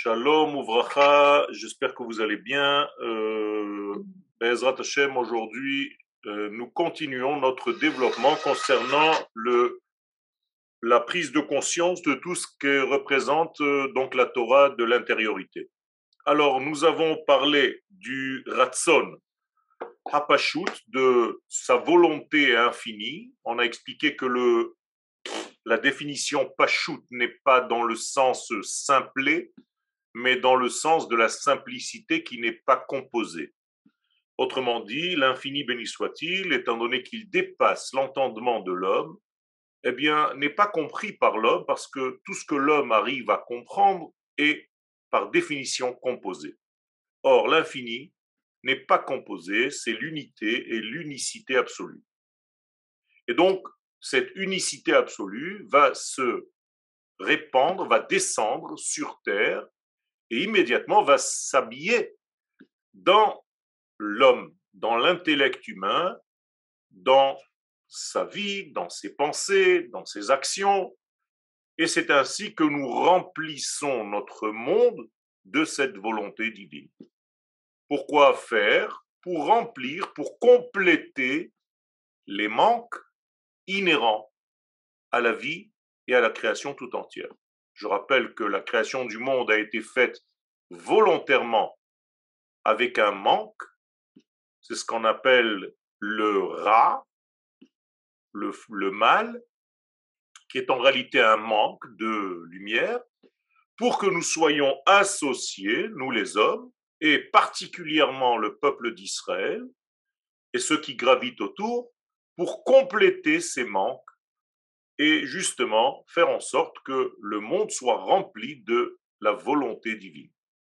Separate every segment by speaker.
Speaker 1: Shalom Uvracha, j'espère que vous allez bien. Be'ezrat Hashem, aujourd'hui, nous continuons notre développement concernant la prise de conscience de tout ce que représente donc la Torah de l'intériorité. Alors, nous avons parlé du Ratzon Hapashut, de sa volonté infinie. On a expliqué que la définition Pashut n'est pas dans le sens simplé, mais dans le sens de la simplicité qui n'est pas composée. Autrement dit, l'infini béni soit-il, étant donné qu'il dépasse l'entendement de l'homme, eh bien, n'est pas compris par l'homme parce que tout ce que l'homme arrive à comprendre est par définition composé. Or, l'infini n'est pas composé, c'est l'unité et l'unicité absolue. Et donc, cette unicité absolue va se répandre, va descendre sur terre et immédiatement va s'habiller dans l'homme, dans l'intellect humain, dans sa vie, dans ses pensées, dans ses actions. Et c'est ainsi que nous remplissons notre monde de cette volonté divine. Pourquoi faire? Pour remplir, pour compléter les manques inhérents à la vie et à la création tout entière. Je rappelle que la création du monde a été faite volontairement avec un manque, c'est ce qu'on appelle le ra, le mal, qui est en réalité un manque de lumière, pour que nous soyons associés, nous les hommes, et particulièrement le peuple d'Israël, et ceux qui gravitent autour, pour compléter ces manques et justement faire en sorte que le monde soit rempli de la volonté divine.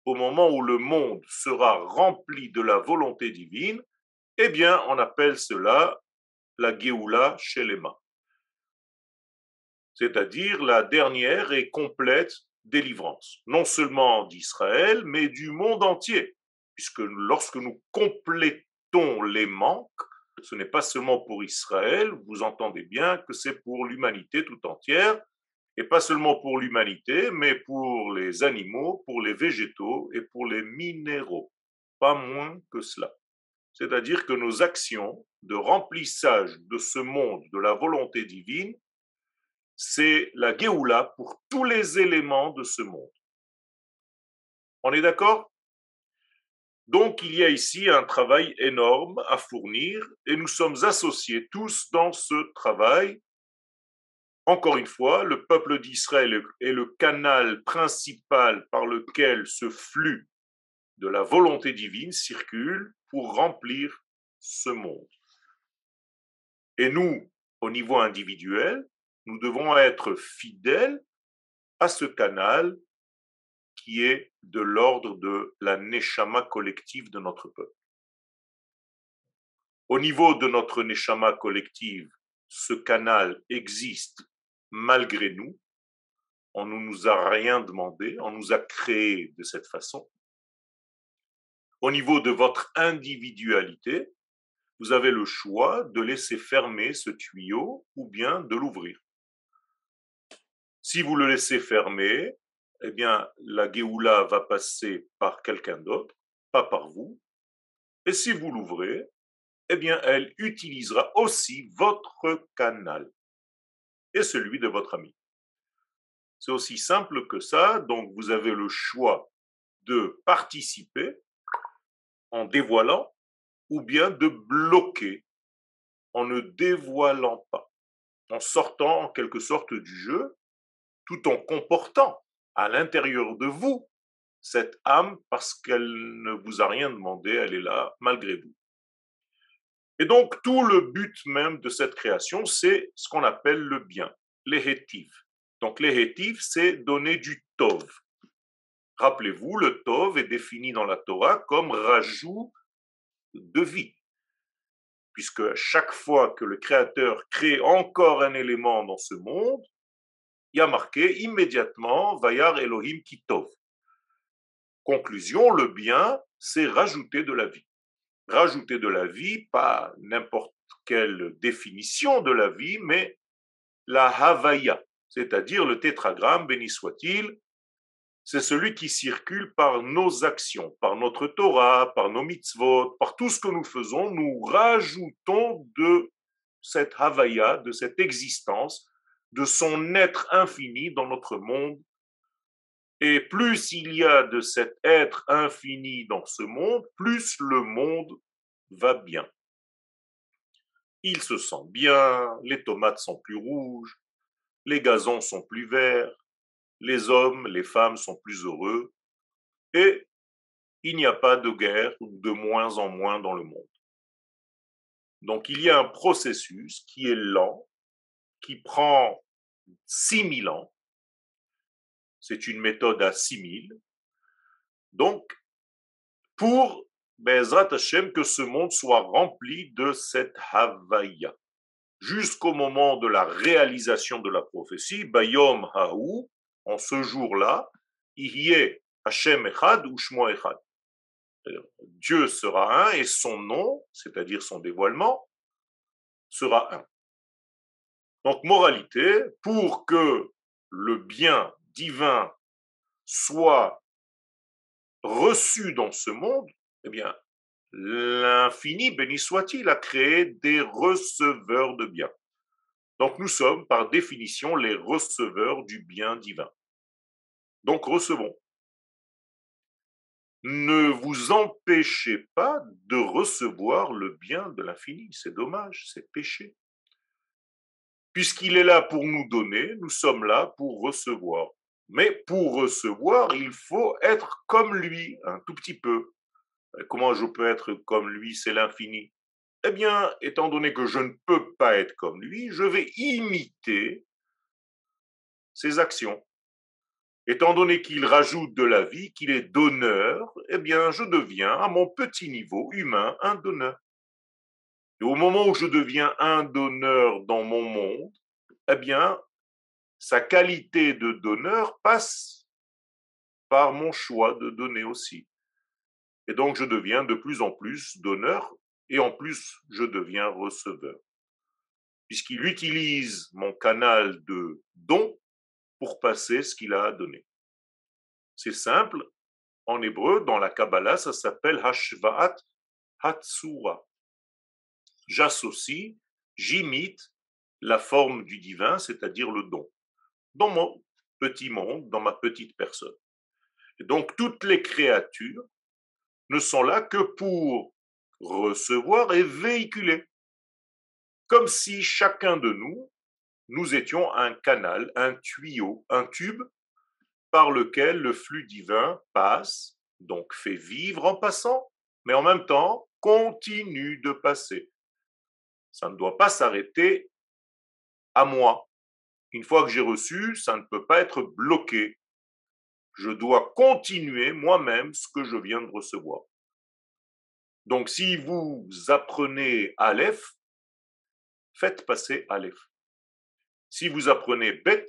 Speaker 1: Au moment où le monde sera rempli de la volonté divine, eh bien, on appelle cela la Géoula Shelema, c'est-à-dire la dernière et complète délivrance, non seulement d'Israël, mais du monde entier, puisque lorsque nous complétons les manques, ce n'est pas seulement pour Israël, vous entendez bien que c'est pour l'humanité tout entière, et pas seulement pour l'humanité, mais pour les animaux, pour les végétaux et pour les minéraux, pas moins que cela. C'est-à-dire que nos actions de remplissage de ce monde de la volonté divine, c'est la Géoula pour tous les éléments de ce monde. On est d'accord? Donc, il y a ici un travail énorme à fournir et nous sommes associés tous dans ce travail. Encore une fois, le peuple d'Israël est le canal principal par lequel ce flux de la volonté divine circule pour remplir ce monde. Et nous, au niveau individuel, nous devons être fidèles à ce canal qui est de l'ordre de la neshama collective de notre peuple. Au niveau de notre neshama collective, ce canal existe malgré nous. On ne nous a rien demandé, on nous a créés de cette façon. Au niveau de votre individualité, vous avez le choix de laisser fermer ce tuyau ou bien de l'ouvrir. Si vous le laissez fermer, eh bien, la Géoula va passer par quelqu'un d'autre, pas par vous. Et si vous l'ouvrez, eh bien, elle utilisera aussi votre canal et celui de votre ami. C'est aussi simple que ça. Donc, vous avez le choix de participer en dévoilant ou bien de bloquer en ne dévoilant pas, en sortant en quelque sorte du jeu, tout en comportant à l'intérieur de vous cette âme parce qu'elle ne vous a rien demandé, elle est là malgré vous. Et donc, tout le but même de cette création, c'est ce qu'on appelle le bien, l'hétiv. Donc, l'hétiv, c'est donner du tov. Rappelez-vous, le tov est défini dans la Torah comme rajout de vie, puisque chaque fois que le Créateur crée encore un élément dans ce monde, il y a marqué immédiatement Vayar Elohim ki tov. Conclusion, le bien, c'est rajouter de la vie. Rajouter de la vie, pas n'importe quelle définition de la vie, mais la Havaya, c'est-à-dire le tétragramme, béni soit-il, c'est celui qui circule par nos actions, par notre Torah, par nos mitzvot, par tout ce que nous faisons. Nous rajoutons de cette Havaya, de cette existence, de son être infini dans notre monde. Et plus il y a de cet être infini dans ce monde, plus le monde va bien. Il se sent bien, les tomates sont plus rouges, les gazons sont plus verts, les hommes, les femmes sont plus heureux, et il n'y a pas de guerre de moins en moins dans le monde. Donc il y a un processus qui est lent, qui prend 6000 ans. C'est une méthode à 6000. Donc, pour Bezrat Hashem, que ce monde soit rempli de cette Havaya. Jusqu'au moment de la réalisation de la prophétie, Bayom Haou, en ce jour-là, Ihyeh Hashem Echad ou Shmo Echad. Dieu sera un et son nom, c'est-à-dire son dévoilement, sera un. Donc, moralité, pour que le bien divin soit reçu dans ce monde, eh bien, l'infini, béni soit-il, a créé des receveurs de bien. Donc, nous sommes, par définition, les receveurs du bien divin. Donc, recevons. Ne vous empêchez pas de recevoir le bien de l'infini. C'est dommage, c'est péché. Puisqu'il est là pour nous donner, nous sommes là pour recevoir. Mais pour recevoir, il faut être comme lui, un tout petit peu. Comment je peux être comme lui? C'est l'infini. Eh bien, étant donné que je ne peux pas être comme lui, je vais imiter ses actions. Étant donné qu'il rajoute de la vie, qu'il est donneur, eh bien, je deviens, à mon petit niveau humain, un donneur. Et au moment où je deviens un donneur dans mon monde, eh bien, sa qualité de donneur passe par mon choix de donner aussi. Et donc, je deviens de plus en plus donneur et en plus, je deviens receveur. Puisqu'il utilise mon canal de don pour passer ce qu'il a à donner. C'est simple. En hébreu, dans la Kabbalah, ça s'appelle Hashvaat Hatsura. J'associe, j'imite la forme du divin, c'est-à-dire le don, dans mon petit monde, dans ma petite personne. Et donc, toutes les créatures ne sont là que pour recevoir et véhiculer. Comme si chacun de nous, nous étions un canal, un tuyau, un tube par lequel le flux divin passe, donc fait vivre en passant, mais en même temps continue de passer. Ça ne doit pas s'arrêter à moi. Une fois que j'ai reçu, ça ne peut pas être bloqué. Je dois continuer moi-même ce que je viens de recevoir. Donc si vous apprenez Aleph, faites passer Aleph. Si vous apprenez Bet,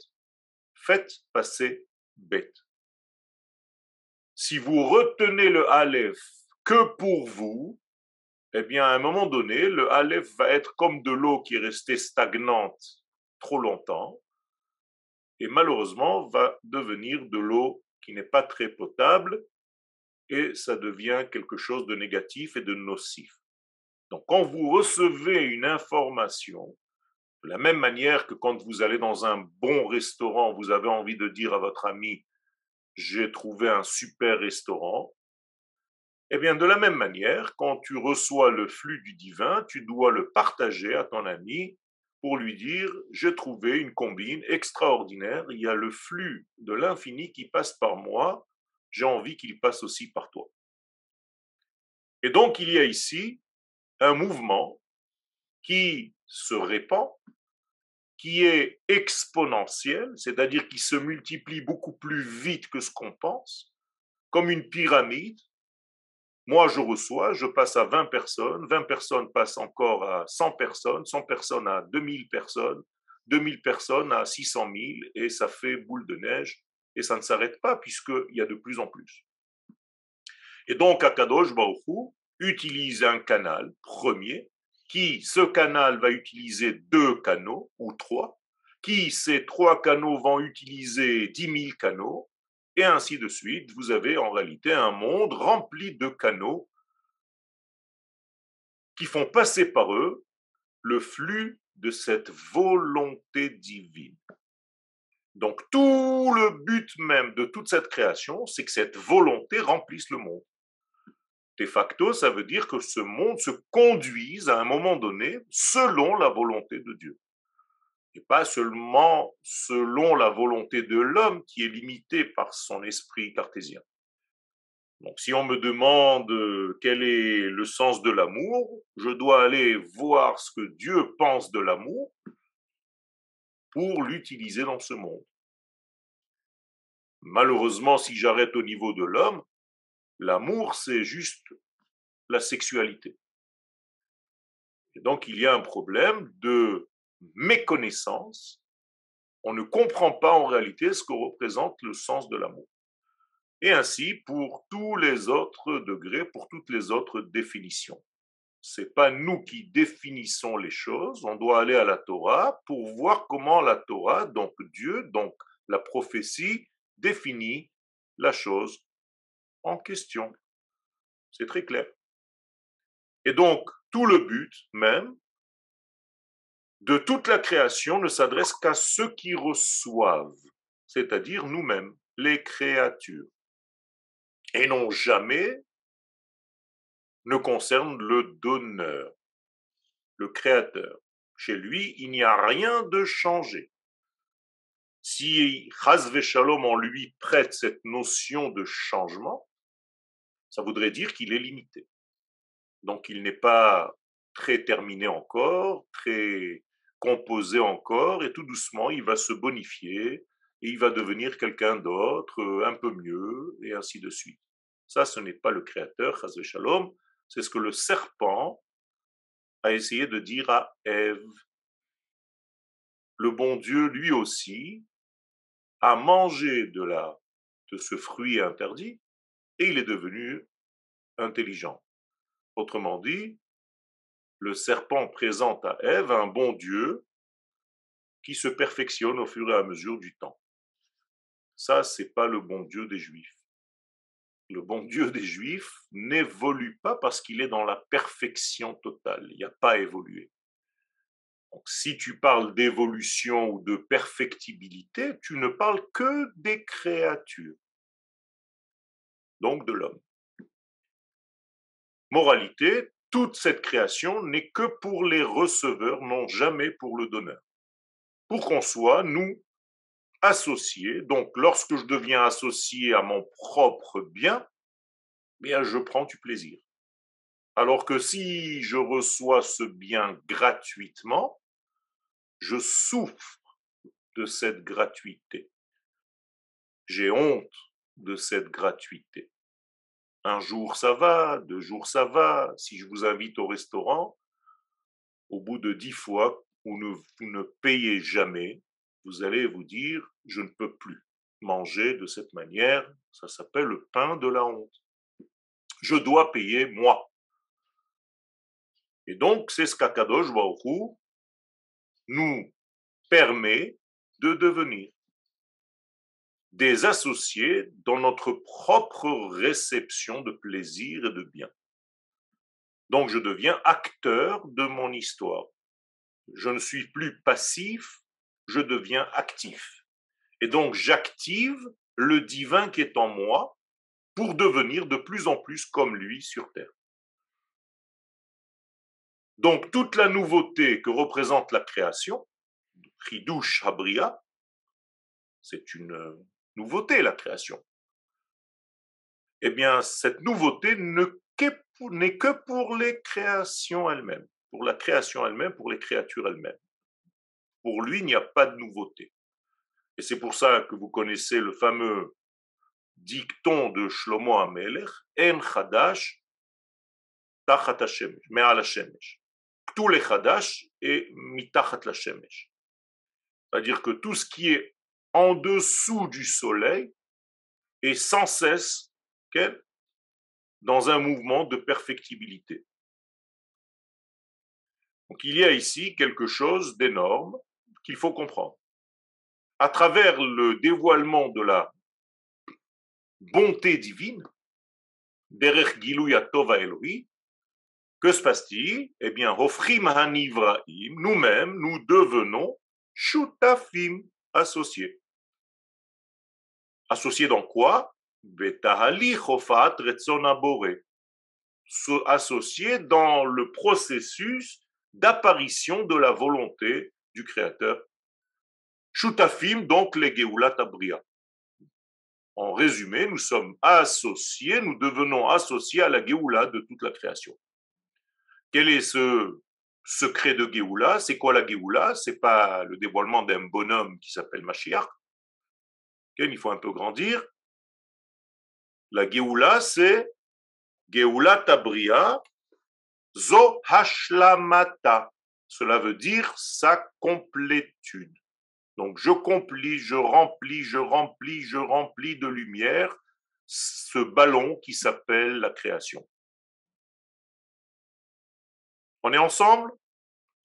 Speaker 1: faites passer Bet. Si vous retenez le Aleph que pour vous, eh bien, à un moment donné, le Aleph va être comme de l'eau qui est restée stagnante trop longtemps et malheureusement va devenir de l'eau qui n'est pas très potable et ça devient quelque chose de négatif et de nocif. Donc, quand vous recevez une information, de la même manière que quand vous allez dans un bon restaurant, vous avez envie de dire à votre ami, j'ai trouvé un super restaurant. Eh bien, de la même manière, quand tu reçois le flux du divin, tu dois le partager à ton ami pour lui dire, j'ai trouvé une combine extraordinaire, il y a le flux de l'infini qui passe par moi, j'ai envie qu'il passe aussi par toi. Et donc, il y a ici un mouvement qui se répand, qui est exponentiel, c'est-à-dire qui se multiplie beaucoup plus vite que ce qu'on pense, comme une pyramide. Moi, je reçois, je passe à 20 personnes passent encore à 100 personnes, 100 personnes à 2000 personnes, 2000 personnes à 600 000, et ça fait boule de neige, et ça ne s'arrête pas puisqu'il y a de plus en plus. Et donc, Akadosh Baruch Hu utilise un canal premier, qui, ce canal va utiliser 2 canaux, ou 3, qui, ces 3 canaux vont utiliser 10 000 canaux, et ainsi de suite. Vous avez en réalité un monde rempli de canaux qui font passer par eux le flux de cette volonté divine. Donc tout le but même de toute cette création, c'est que cette volonté remplisse le monde. De facto, ça veut dire que ce monde se conduise à un moment donné selon la volonté de Dieu. Et pas seulement selon la volonté de l'homme qui est limitée par son esprit cartésien. Donc si on me demande quel est le sens de l'amour, je dois aller voir ce que Dieu pense de l'amour pour l'utiliser dans ce monde. Malheureusement, si j'arrête au niveau de l'homme, l'amour, c'est juste la sexualité. Et donc, il y a un problème de méconnaissance. On ne comprend pas en réalité ce que représente le sens de l'amour. Et ainsi, pour tous les autres degrés, pour toutes les autres définitions. Ce n'est pas nous qui définissons les choses, on doit aller à la Torah pour voir comment la Torah, donc Dieu, donc la prophétie, définit la chose en question. C'est très clair. Et donc, tout le but même de toute la création ne s'adresse qu'à ceux qui reçoivent, c'est-à-dire nous-mêmes, les créatures, et non jamais ne concerne le donneur, le créateur. Chez lui, il n'y a rien de changé. Si Chas Shalom en lui prête cette notion de changement, ça voudrait dire qu'il est limité. Donc il n'est pas très terminé encore, très composé encore, et tout doucement, il va se bonifier, et il va devenir quelqu'un d'autre, un peu mieux, et ainsi de suite. Ça, ce n'est pas le créateur, Chas Shalom, c'est ce que le serpent a essayé de dire à Ève. Le bon Dieu, lui aussi, a mangé de ce fruit interdit, et il est devenu intelligent. Autrement dit, le serpent présente à Ève un bon Dieu qui se perfectionne au fur et à mesure du temps. Ça, c'est pas le bon Dieu des Juifs. Le bon Dieu des Juifs n'évolue pas parce qu'il est dans la perfection totale. Il n'y a pas à évoluer. Donc, si tu parles d'évolution ou de perfectibilité, tu ne parles que des créatures, donc de l'homme. Moralité, toute cette création n'est que pour les receveurs, non jamais pour le donneur. Pour qu'on soit, nous, associés, donc lorsque je deviens associé à mon propre bien, bien je prends du plaisir. Alors que si je reçois ce bien gratuitement, je souffre de cette gratuité. J'ai honte de cette gratuité. Un jour ça va, 2 jours ça va. Si je vous invite au restaurant, au bout de 10 fois, vous ne payez jamais, vous allez vous dire, je ne peux plus manger de cette manière, ça s'appelle le pain de la honte. Je dois payer moi. Et donc, c'est ce qu'Akadosh Baruch Hu nous permet de devenir des associés dans notre propre réception de plaisir et de bien. Donc, je deviens acteur de mon histoire. Je ne suis plus passif, je deviens actif. Et donc, j'active le divin qui est en moi pour devenir de plus en plus comme lui sur Terre. Donc, toute la nouveauté que représente la création, Chidush Habria, c'est une nouveauté, la création. Eh bien, cette nouveauté n'est que pour les créations elles-mêmes, pour la création elle-même, pour les créatures elles-mêmes. Pour lui, il n'y a pas de nouveauté. Et c'est pour ça que vous connaissez le fameux dicton de Shlomo HaMelech, En Chadash Tachat HaShemesh, Me'al HaShemesh. Tous les Chadash et Mitachat HaShemesh. C'est-à-dire que tout ce qui est en dessous du soleil est sans cesse dans un mouvement de perfectibilité. Donc il y a ici quelque chose d'énorme qu'il faut comprendre. À travers le dévoilement de la bonté divine, derech gilui hatov haElohi, que se passe-t-il? Eh bien, Hofrim Hanivraim, nous-mêmes, nous devenons Shutafim, associés. Associés dans quoi? Betahali Chofat Retzon Abore. Associés dans le processus d'apparition de la volonté du Créateur. Shutafim, donc les Geulat Abria. En résumé, nous sommes associés, nous devenons associés à la Géoula de toute la création. Quel est ce secret de Géoula? C'est quoi la Géoula? C'est pas le dévoilement d'un bonhomme qui s'appelle Mashiach. Il faut un peu grandir. La Géoula, c'est Géoula Tabria, Zo Hashlamata. Cela veut dire sa complétude. Donc je remplis de lumière ce ballon qui s'appelle la création. On est ensemble?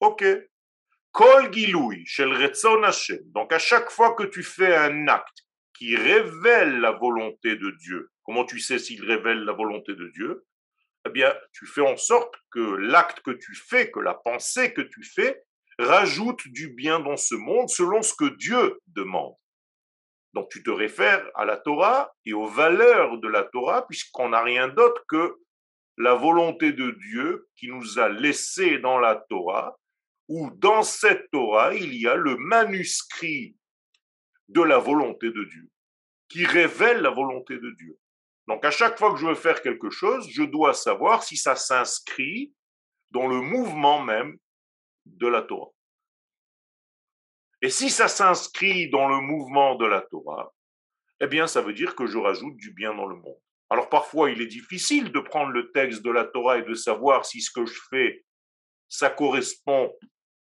Speaker 1: Ok. Kol Giloui, Shel Retzon Hashem. Donc à chaque fois que tu fais un acte qui révèle la volonté de Dieu, comment tu sais s'il révèle la volonté de Dieu? Eh bien, tu fais en sorte que l'acte que tu fais, que la pensée que tu fais, rajoute du bien dans ce monde selon ce que Dieu demande. Donc tu te réfères à la Torah et aux valeurs de la Torah, puisqu'on n'a rien d'autre que la volonté de Dieu qui nous a laissé dans la Torah, où dans cette Torah, il y a le manuscrit de la volonté de Dieu, qui révèle la volonté de Dieu. Donc à chaque fois que je veux faire quelque chose, je dois savoir si ça s'inscrit dans le mouvement même de la Torah. Et si ça s'inscrit dans le mouvement de la Torah, eh bien ça veut dire que je rajoute du bien dans le monde. Alors parfois il est difficile de prendre le texte de la Torah et de savoir si ce que je fais, ça correspond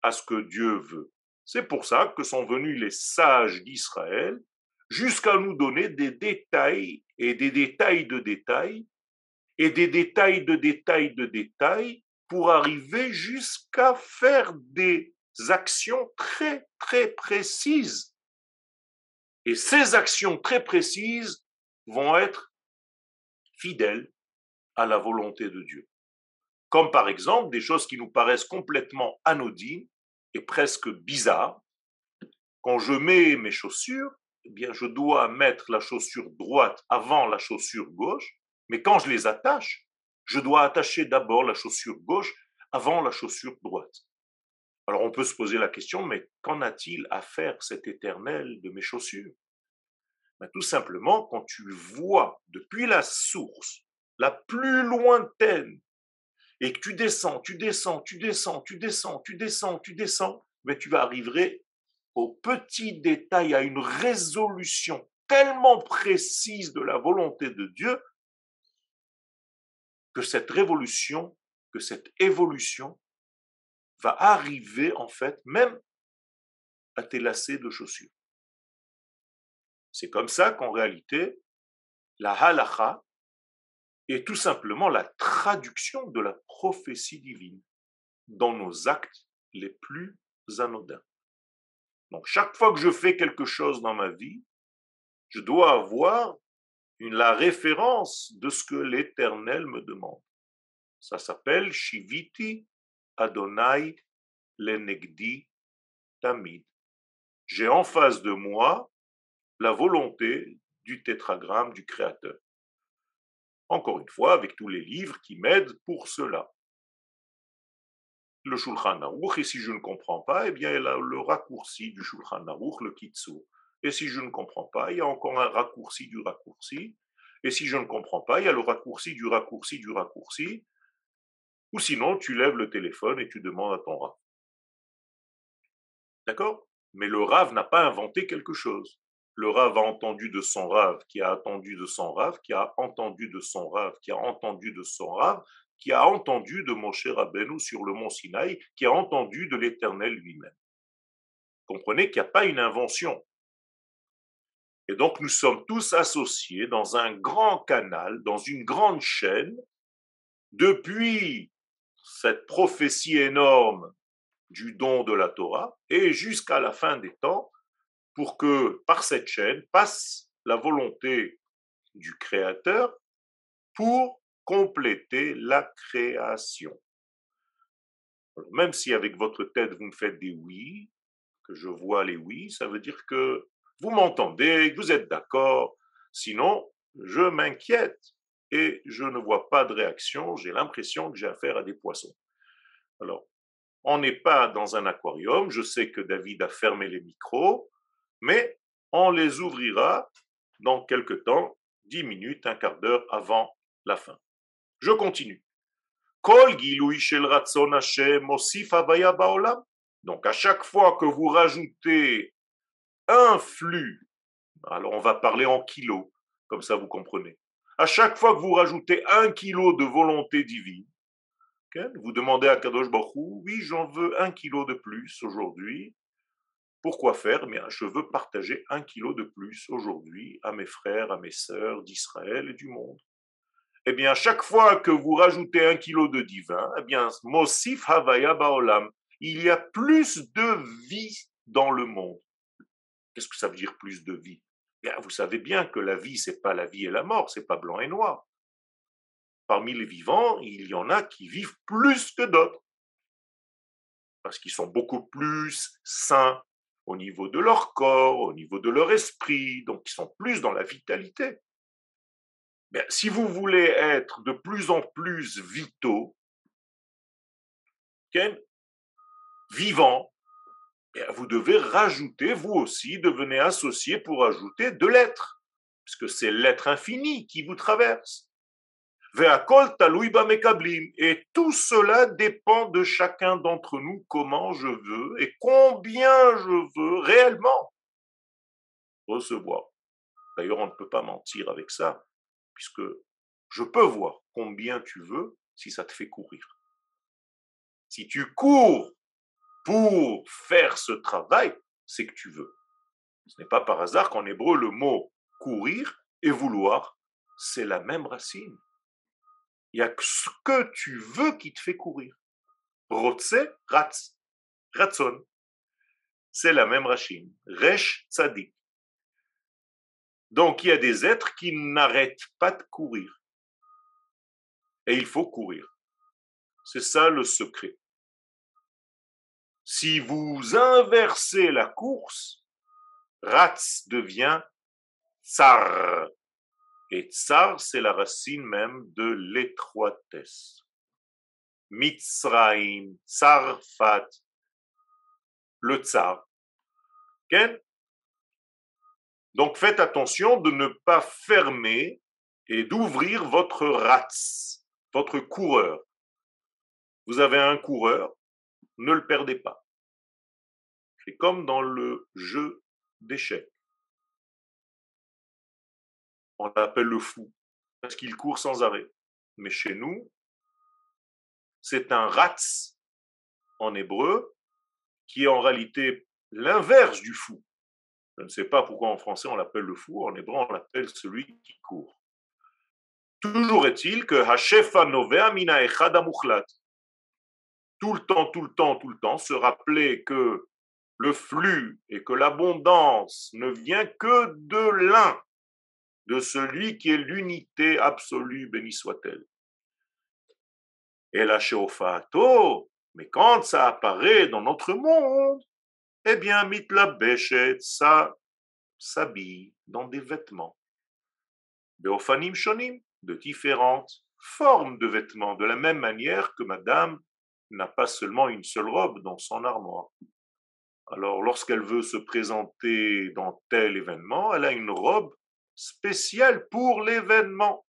Speaker 1: à ce que Dieu veut. C'est pour ça que sont venus les sages d'Israël jusqu'à nous donner des détails et des détails de détails et des détails de détails de détails pour arriver jusqu'à faire des actions très très précises. Et ces actions très précises vont être fidèles à la volonté de Dieu. Comme par exemple des choses qui nous paraissent complètement anodines et presque bizarres. Quand je mets mes chaussures, eh bien, je dois mettre la chaussure droite avant la chaussure gauche, mais quand je les attache, je dois attacher d'abord la chaussure gauche avant la chaussure droite. Alors on peut se poser la question, mais qu'en a-t-il à faire cet éternel de mes chaussures? Ben, tout simplement, quand tu vois depuis la source la plus lointaine et que tu descends, mais tu vas arriver au petit détail, à une résolution tellement précise de la volonté de Dieu que cette révolution, que cette évolution va arriver en fait même à tes lacets de chaussures. C'est comme ça qu'en réalité, la halacha est tout simplement la traduction de la prophétie divine dans nos actes les plus anodins. Donc chaque fois que je fais quelque chose dans ma vie, je dois avoir la référence de ce que l'Éternel me demande. Ça s'appelle Shiviti Adonai Lenegdi Tamid. J'ai en face de moi la volonté du tétragramme du Créateur. Encore une fois, avec tous les livres qui m'aident pour cela. Le Shulchan Aruch, et si je ne comprends pas, eh bien, il y a le raccourci du Shulchan Aruch, le Kitzur. Et si je ne comprends pas, il y a encore un raccourci du raccourci. Et si je ne comprends pas, il y a le raccourci du raccourci du raccourci. Ou sinon, tu lèves le téléphone et tu demandes à ton Rav. D'accord? Mais le Rav n'a pas inventé quelque chose. Le Rav a entendu de son Rav, qui a entendu de son Rav, qui a entendu de son Rav, qui a entendu de son Rav, qui a entendu de Moshe Rabbeinu sur le mont Sinaï, qui a entendu de l'Éternel lui-même. Comprenez qu'il n'y a pas une invention. Et donc nous sommes tous associés dans un grand canal, dans une grande chaîne, depuis cette prophétie énorme du don de la Torah et jusqu'à la fin des temps, pour que par cette chaîne passe la volonté du Créateur pour compléter la création. Alors, même si avec votre tête vous me faites des oui, que je vois les oui, ça veut dire que vous m'entendez, que vous êtes d'accord. Sinon, je m'inquiète et je ne vois pas de réaction. J'ai l'impression que j'ai affaire à des poissons. Alors, on n'est pas dans un aquarium. Je sais que David a fermé les micros, mais on les ouvrira dans quelque temps, 10 minutes, un quart d'heure avant la fin. Je continue. Kol gilui shel ratzon Hashem mosif havaya baolam. Donc, à chaque fois que vous rajoutez un flux, alors on va parler en kilos, comme ça vous comprenez. À chaque fois que vous rajoutez 1 kilo de volonté divine, okay, vous demandez à Kadosh Baruch Hu, oui, j'en veux 1 kilo de plus aujourd'hui. Pourquoi faire? Bien, je veux partager 1 kilo de plus aujourd'hui à mes frères, à mes sœurs d'Israël et du monde. Eh bien, chaque fois que vous rajoutez 1 kilo de divin, eh bien, Mosif Havaya Baolam, il y a plus de vie dans le monde. Qu'est-ce que ça veut dire plus de vie? Bien, vous savez bien que la vie, c'est pas la vie et la mort, c'est pas blanc et noir. Parmi les vivants, il y en a qui vivent plus que d'autres, parce qu'ils sont beaucoup plus sains au niveau de leur corps, au niveau de leur esprit, donc ils sont plus dans la vitalité. Bien, si vous voulez être de plus en plus vitaux, okay, vivants, bien, vous devez rajouter, vous aussi, devenez associé pour ajouter de l'être, puisque c'est l'être infini qui vous traverse. Et tout cela dépend de chacun d'entre nous, comment je veux et combien je veux réellement recevoir. D'ailleurs, on ne peut pas mentir avec ça, puisque je peux voir combien tu veux si ça te fait courir. Si tu cours pour faire ce travail, c'est que tu veux. Ce n'est pas par hasard qu'en hébreu, le mot courir et vouloir, c'est la même racine. Il n'y a que ce que tu veux qui te fait courir. Rotse, ratz, ratzon. C'est la même racine. Resh, tzadik. Donc il y a des êtres qui n'arrêtent pas de courir. Et il faut courir. C'est ça le secret. Si vous inversez la course, ratz devient tsar. Et tsar, c'est la racine même de l'étroitesse. Mitzraïm, Tsarfat, le tsar. Okay? Donc faites attention de ne pas fermer et d'ouvrir votre ratz, votre coureur. Vous avez un coureur, ne le perdez pas. C'est comme dans le jeu d'échecs. On l'appelle le fou, parce qu'il court sans arrêt. Mais chez nous, c'est un ratz en hébreu, qui est en réalité l'inverse du fou. Je ne sais pas pourquoi en français on l'appelle le fou, en hébreu on l'appelle celui qui court. Toujours est-il que Hashefa Novea Mina Echad Amuchlat. Tout le temps, se rappeler que le flux et que l'abondance ne vient que de l'un, de celui qui est l'unité absolue, béni soit-elle. Et la Sheofato, mais quand ça apparaît dans notre monde, eh bien, mitla beshet, ça s'habille dans des vêtements. Beofanim shonim, de différentes formes de vêtements, de la même manière que madame n'a pas seulement une seule robe dans son armoire. Alors, lorsqu'elle veut se présenter dans tel événement, elle a une robe spéciale pour l'événement.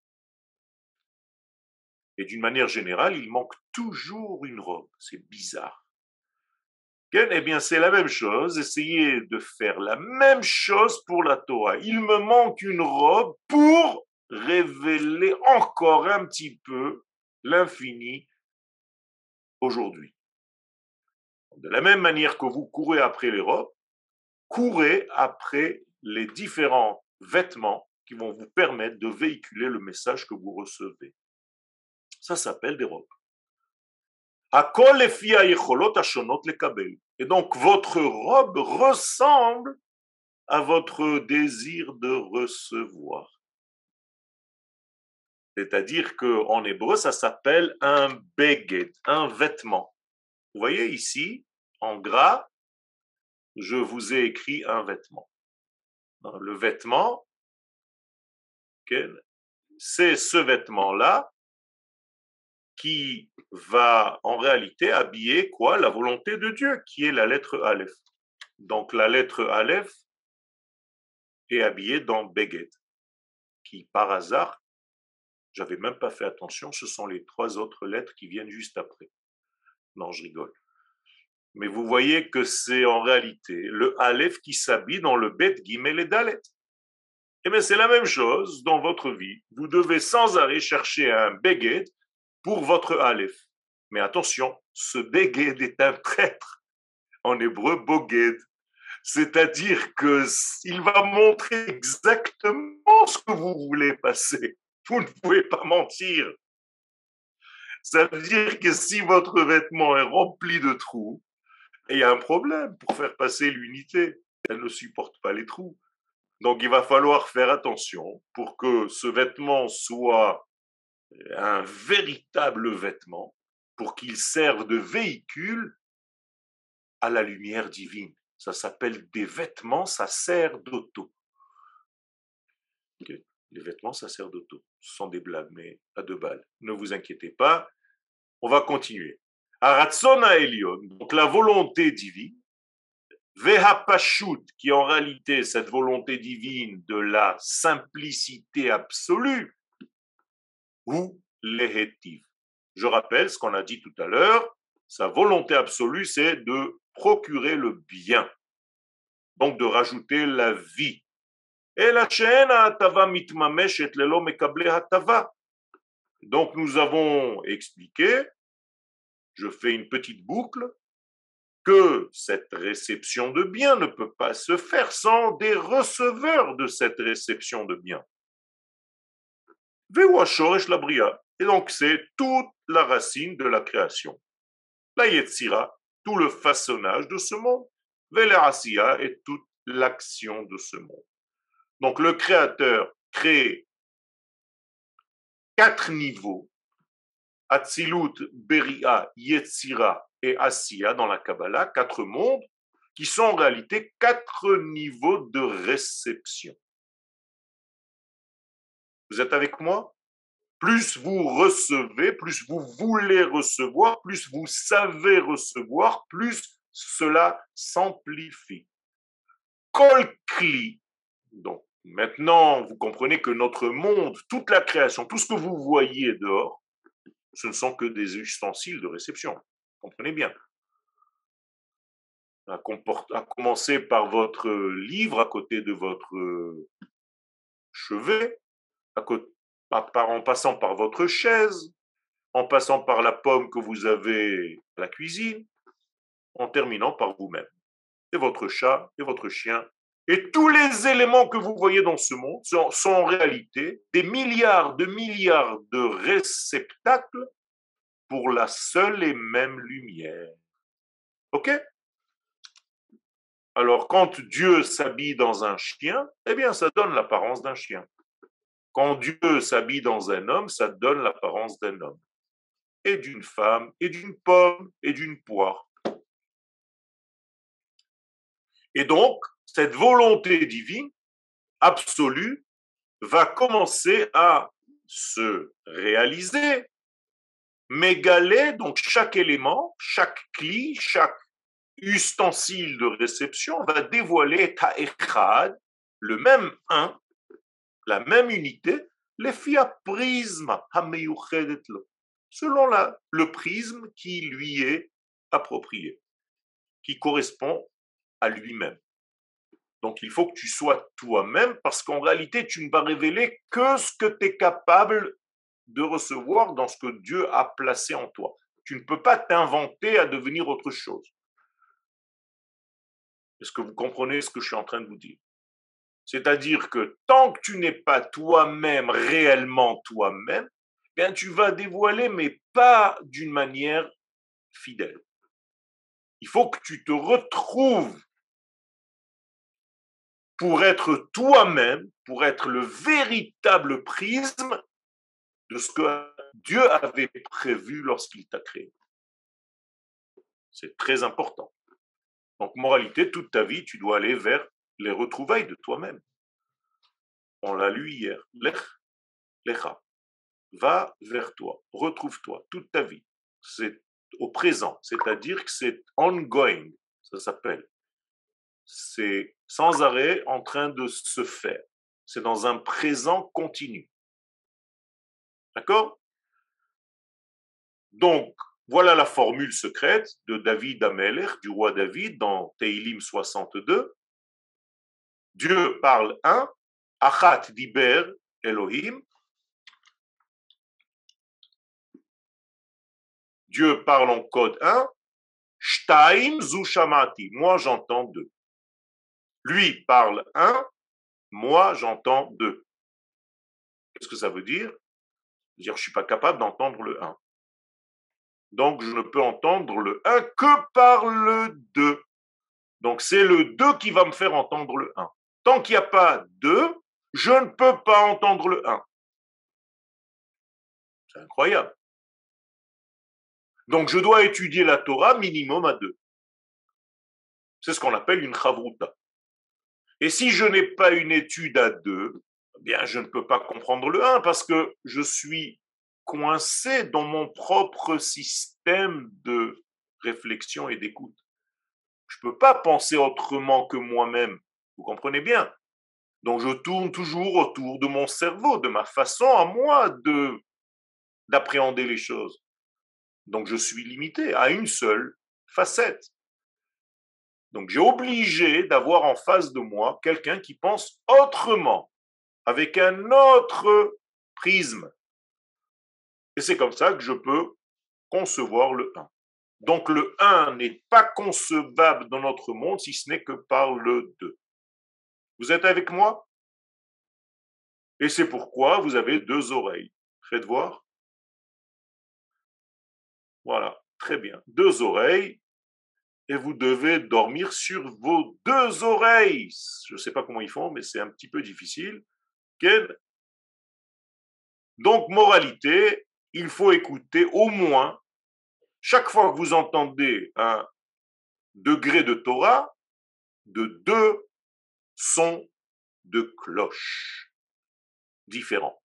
Speaker 1: Et d'une manière générale, il manque toujours une robe. C'est bizarre. Eh bien, c'est la même chose. Essayez de faire la même chose pour la Torah. Il me manque une robe pour révéler encore un petit peu l'infini aujourd'hui. De la même manière que vous courez après les robes, courez après les différents vêtements qui vont vous permettre de véhiculer le message que vous recevez. Ça s'appelle des robes. Et donc votre robe ressemble à votre désir de recevoir. C'est-à-dire qu'en hébreu, ça s'appelle un beged, un vêtement. Vous voyez ici, en gras, je vous ai écrit un vêtement. Le vêtement, c'est ce vêtement-là qui va en réalité habiller quoi? La volonté de Dieu, qui est la lettre Aleph. Donc la lettre Aleph est habillée dans Beged, qui par hasard, j'avais même pas fait attention, ce sont les 3 autres lettres qui viennent juste après. Non, je rigole. Mais vous voyez que c'est en réalité le Aleph qui s'habille dans le Bet, Gimel et Dalet. Eh bien, c'est la même chose dans votre vie. Vous devez sans arrêt chercher un Beged pour votre Aleph. Mais attention, ce Beged est un traître. En hébreu, Boged. C'est-à-dire qu'il va montrer exactement ce que vous voulez passer. Vous ne pouvez pas mentir. Ça veut dire que si votre vêtement est rempli de trous, il y a un problème pour faire passer l'unité. Elle ne supporte pas les trous. Donc il va falloir faire attention pour que ce vêtement soit un véritable vêtement, pour qu'il serve de véhicule à la lumière divine. Ça s'appelle des vêtements, ça sert d'auto. Okay. Les vêtements, ça sert d'auto. Ce sont des blagues, mais à 2 balles. Ne vous inquiétez pas. On va continuer. Aratzona Elion, donc la volonté divine, Vehapashut, qui est en réalité cette volonté divine de la simplicité absolue, ou Lehetiv. Je rappelle ce qu'on a dit tout à l'heure, sa volonté absolue, c'est de procurer le bien, donc de rajouter la vie. Et la chaîne hatava mitmameshet lelo mekable hatava. Donc nous avons expliqué, je fais une petite boucle, que cette réception de bien ne peut pas se faire sans des receveurs de cette réception de bien. Ve'uashoresh la bria. Et donc c'est toute la racine de la création. La yetzira, tout le façonnage de ce monde. Ve'le'asiya et toute l'action de ce monde. Donc le Créateur crée 4 niveaux. Atzilut, Beria, Yetzira et Asiya dans la Kabbalah, 4 mondes qui sont en réalité 4 niveaux de réception. Vous êtes avec moi? Plus vous recevez, plus vous voulez recevoir, plus vous savez recevoir, plus cela s'amplifie. Kol Kli. Donc maintenant, vous comprenez que notre monde, toute la création, tout ce que vous voyez dehors, ce ne sont que des ustensiles de réception. Comprenez bien. À commencer par votre livre à côté de votre chevet, en passant par votre chaise, en passant par la pomme que vous avez à la cuisine, en terminant par vous-même. Et votre chat, et votre chien, et tous les éléments que vous voyez dans ce monde sont en réalité des milliards de réceptacles pour la seule et même lumière. Ok? Alors, quand Dieu s'habille dans un chien, eh bien, ça donne l'apparence d'un chien. Quand Dieu s'habille dans un homme, ça donne l'apparence d'un homme. Et d'une femme, et d'une pomme, et d'une poire. Et donc, cette volonté divine, absolue, va commencer à se réaliser, mégaler, donc chaque élément, chaque cli, chaque ustensile de réception va dévoiler ta'echad, le même un, la même unité, les fia prisme selon le prisme qui lui est approprié, qui correspond à lui-même. Donc il faut que tu sois toi-même parce qu'en réalité, tu ne vas révéler que ce que tu es capable de recevoir dans ce que Dieu a placé en toi. Tu ne peux pas t'inventer à devenir autre chose. Est-ce que vous comprenez ce que je suis en train de vous dire? C'est-à-dire que tant que tu n'es pas toi-même, réellement toi-même, bien tu vas dévoiler, mais pas d'une manière fidèle. Il faut que tu te retrouves pour être toi-même, pour être le véritable prisme de ce que Dieu avait prévu lorsqu'il t'a créé. C'est très important. Donc, moralité, toute ta vie, tu dois aller vers les retrouvailles de toi-même. On l'a lu hier. Lech, lecha. Va vers toi, retrouve-toi toute ta vie. C'est au présent, c'est-à-dire que c'est ongoing, ça s'appelle. C'est sans arrêt en train de se faire. C'est dans un présent continu. D'accord? Donc, voilà la formule secrète de David Amelech, du roi David, dans Teilim 62. Dieu parle un, Achat diber Elohim. Dieu parle en code 1, Shtaim zu shamati. Moi, j'entends 2. Lui parle 1, moi, j'entends 2. Qu'est-ce que ça veut dire? Ça veut dire que je ne suis pas capable d'entendre le 1. Donc, je ne peux entendre le 1 que par le 2. Donc, c'est le 2 qui va me faire entendre le 1. Tant qu'il n'y a pas 2, je ne peux pas entendre le 1. C'est incroyable. Donc, je dois étudier la Torah minimum à 2. C'est ce qu'on appelle une chavruta. Et si je n'ai pas une étude à 2, eh bien, je ne peux pas comprendre le 1 parce que je suis coincé dans mon propre système de réflexion et d'écoute. Je ne peux pas penser autrement que moi-même. Vous comprenez bien? Donc, je tourne toujours autour de mon cerveau, de ma façon à moi d'appréhender les choses. Donc, je suis limité à une seule facette. Donc, j'ai obligé d'avoir en face de moi quelqu'un qui pense autrement, avec un autre prisme. Et c'est comme ça que je peux concevoir le 1. Donc, le 1 n'est pas concevable dans notre monde si ce n'est que par le 2. Vous êtes avec moi? Et c'est pourquoi vous avez 2 oreilles. Faites voir. Voilà, très bien. 2 oreilles. Et vous devez dormir sur vos 2 oreilles. Je ne sais pas comment ils font, mais c'est un petit peu difficile. Donc, moralité, il faut écouter au moins, chaque fois que vous entendez un degré de Torah, de 2 sons de cloche différents.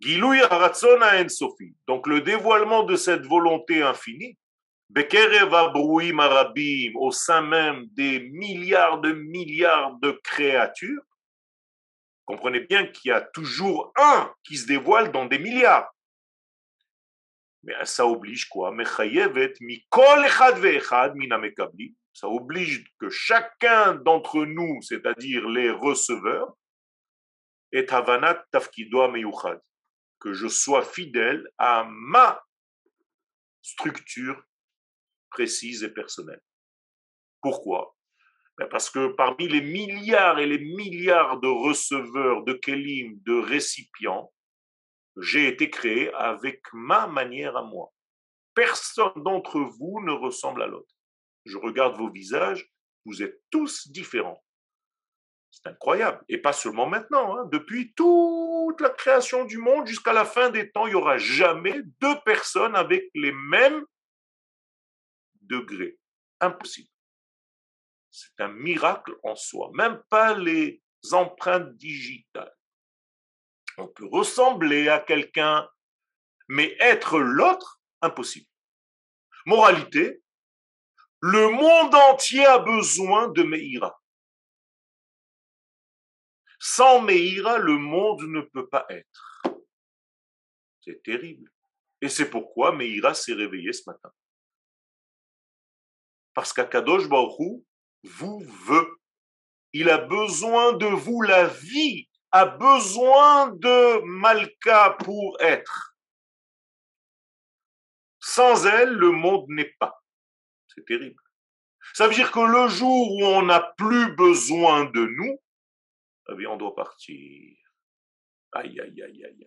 Speaker 1: Gilouy haratzon ha'en sofi. Donc, le dévoilement de cette volonté infinie, Bekerev habrouim harabim, au sein même des milliards de créatures, comprenez bien qu'il y a toujours un qui se dévoile dans des milliards. Mais ça oblige quoi? Ça oblige que chacun d'entre nous, c'est-à-dire les receveurs, est havanat tafkido meyuchad, que je sois fidèle à ma structure précise et personnelle. Pourquoi? Parce que parmi les milliards et les milliards de receveurs, de kelim, de récipients, j'ai été créé avec ma manière à moi. Personne d'entre vous ne ressemble à l'autre. Je regarde vos visages, vous êtes tous différents. C'est incroyable. Et pas seulement maintenant, hein. Depuis toute la création du monde jusqu'à la fin des temps, il n'y aura jamais 2 personnes avec les mêmes degrés. Impossible. C'est un miracle en soi. Même pas les empreintes digitales. On peut ressembler à quelqu'un, mais être l'autre, impossible. Moralité, le monde entier a besoin de Meïra. Sans Meïra, le monde ne peut pas être. C'est terrible. Et c'est pourquoi Meïra s'est réveillé ce matin. Parce qu'Akadosh Baruch Hu vous veut. Il a besoin de vous. La vie a besoin de Malka pour être. Sans elle, le monde n'est pas. C'est terrible. Ça veut dire que le jour où on n'a plus besoin de nous, eh bien, on doit partir. Aïe, aïe, aïe, aïe, aïe.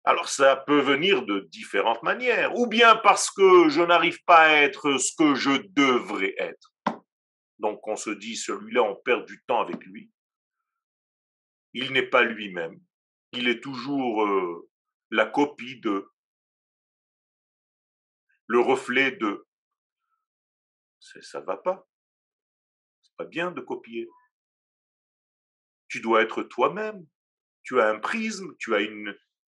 Speaker 1: Alors, ça peut venir de différentes manières. Ou bien parce que je n'arrive pas à être ce que je devrais être. Donc, on se dit, celui-là, on perd du temps avec lui. il n'est pas lui-même. Il est toujours la copie de, le reflet de. Ça va pas. C'est pas bien de copier. Tu dois être toi-même. Tu as un prisme, tu as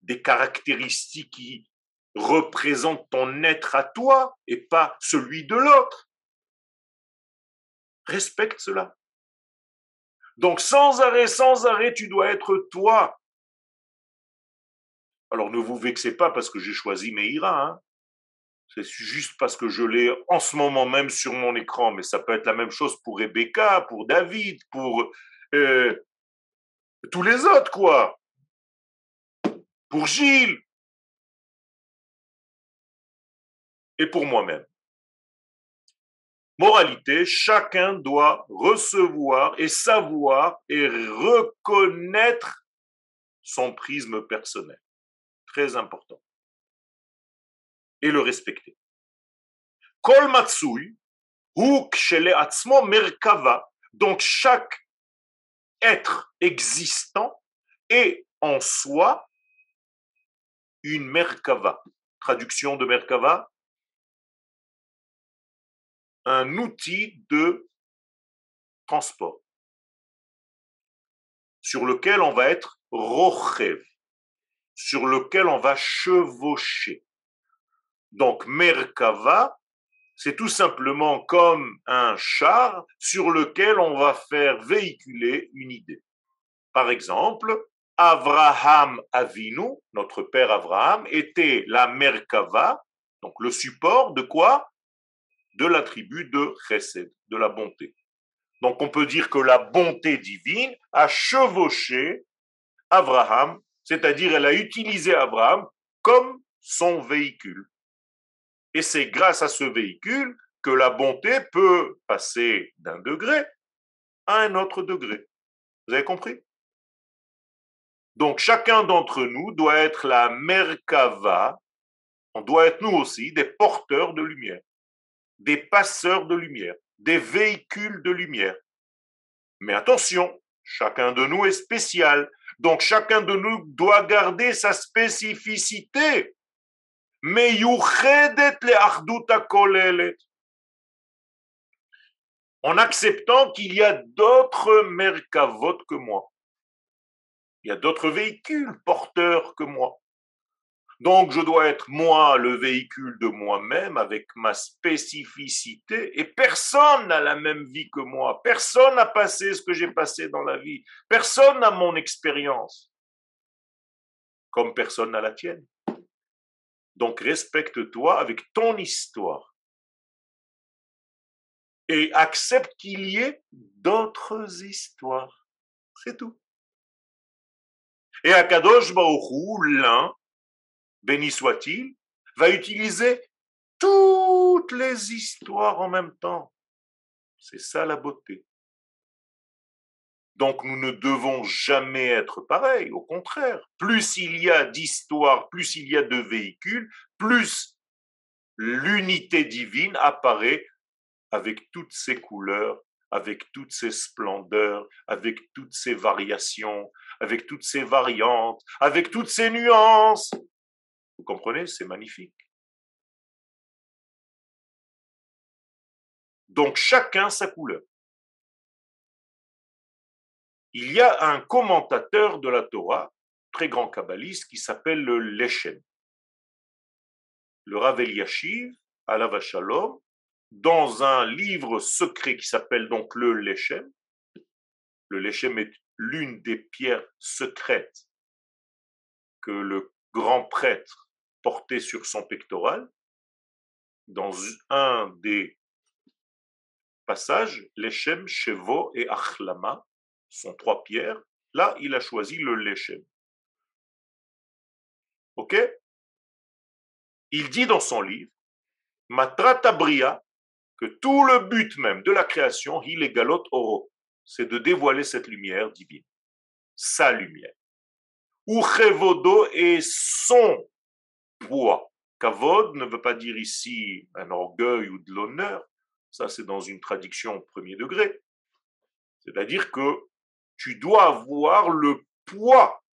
Speaker 1: des caractéristiques qui représentent ton être à toi et pas celui de l'autre. Respecte cela. Donc sans arrêt, tu dois être toi. Alors ne vous vexez pas parce que j'ai choisi Meïra, hein. C'est juste parce que je l'ai en ce moment même sur mon écran, mais ça peut être la même chose pour Rebecca, pour David, pour tous les autres, quoi. Pour Gilles et pour moi-même. Moralité, chacun doit recevoir et savoir et reconnaître son prisme personnel. Très important. Et le respecter. Kol matsui, hu kshele atzmo merkava. Donc chaque être existant est en soi une merkava. Traduction de merkava, un outil de transport sur lequel on va être rochev, sur lequel on va chevaucher. Donc merkava, c'est tout simplement comme un char sur lequel on va faire véhiculer une idée. Par exemple, Avraham Avinu, notre père Abraham, était la Merkava, donc le support de quoi? De l'attribut de Chesed, de la bonté. Donc on peut dire que la bonté divine a chevauché Abraham, c'est-à-dire elle a utilisé Abraham comme son véhicule. Et c'est grâce à ce véhicule que la bonté peut passer d'un degré à un autre degré. Vous avez compris? Donc chacun d'entre nous doit être la Merkava, on doit être nous aussi des porteurs de lumière, des passeurs de lumière, des véhicules de lumière. Mais attention, chacun de nous est spécial, donc chacun de nous doit garder sa spécificité. Mais en acceptant qu'il y a d'autres Merkavot que moi. Il y a d'autres véhicules porteurs que moi. Donc, je dois être moi le véhicule de moi-même avec ma spécificité et personne n'a la même vie que moi. Personne n'a passé ce que j'ai passé dans la vie. Personne n'a mon expérience. Comme personne n'a la tienne. Donc, respecte-toi avec ton histoire. Et accepte qu'il y ait d'autres histoires. C'est tout. Et Akadosh Baruch Hu, l'un, béni soit-il, va utiliser toutes les histoires en même temps. C'est ça la beauté. Donc nous ne devons jamais être pareils, au contraire. Plus il y a d'histoires, plus il y a de véhicules, plus l'unité divine apparaît avec toutes ses couleurs, avec toutes ses splendeurs, avec toutes ses variations, avec toutes ses variantes, avec toutes ses nuances. Vous comprenez? C'est magnifique. Donc chacun sa couleur. Il y a un commentateur de la Torah, très grand kabbaliste, qui s'appelle le Leshem. Le Rav Eliashiv, alav shalom, dans un livre secret qui s'appelle donc le Leshem. Le Leshem est l'une des pierres secrètes que le grand prêtre portait sur son pectoral. Dans un des passages, Leshem, Shevo et Achlama sont trois pierres. Là, il a choisi le Leshem. Ok? Il dit dans son livre, Matrata Bria, que tout le but même de la création, il est galot oro, c'est de dévoiler cette lumière divine, sa lumière. Uchevodo est son poids. Kavod ne veut pas dire ici un orgueil ou de l'honneur, ça c'est dans une traduction au premier degré. C'est-à-dire que Tu dois avoir le poids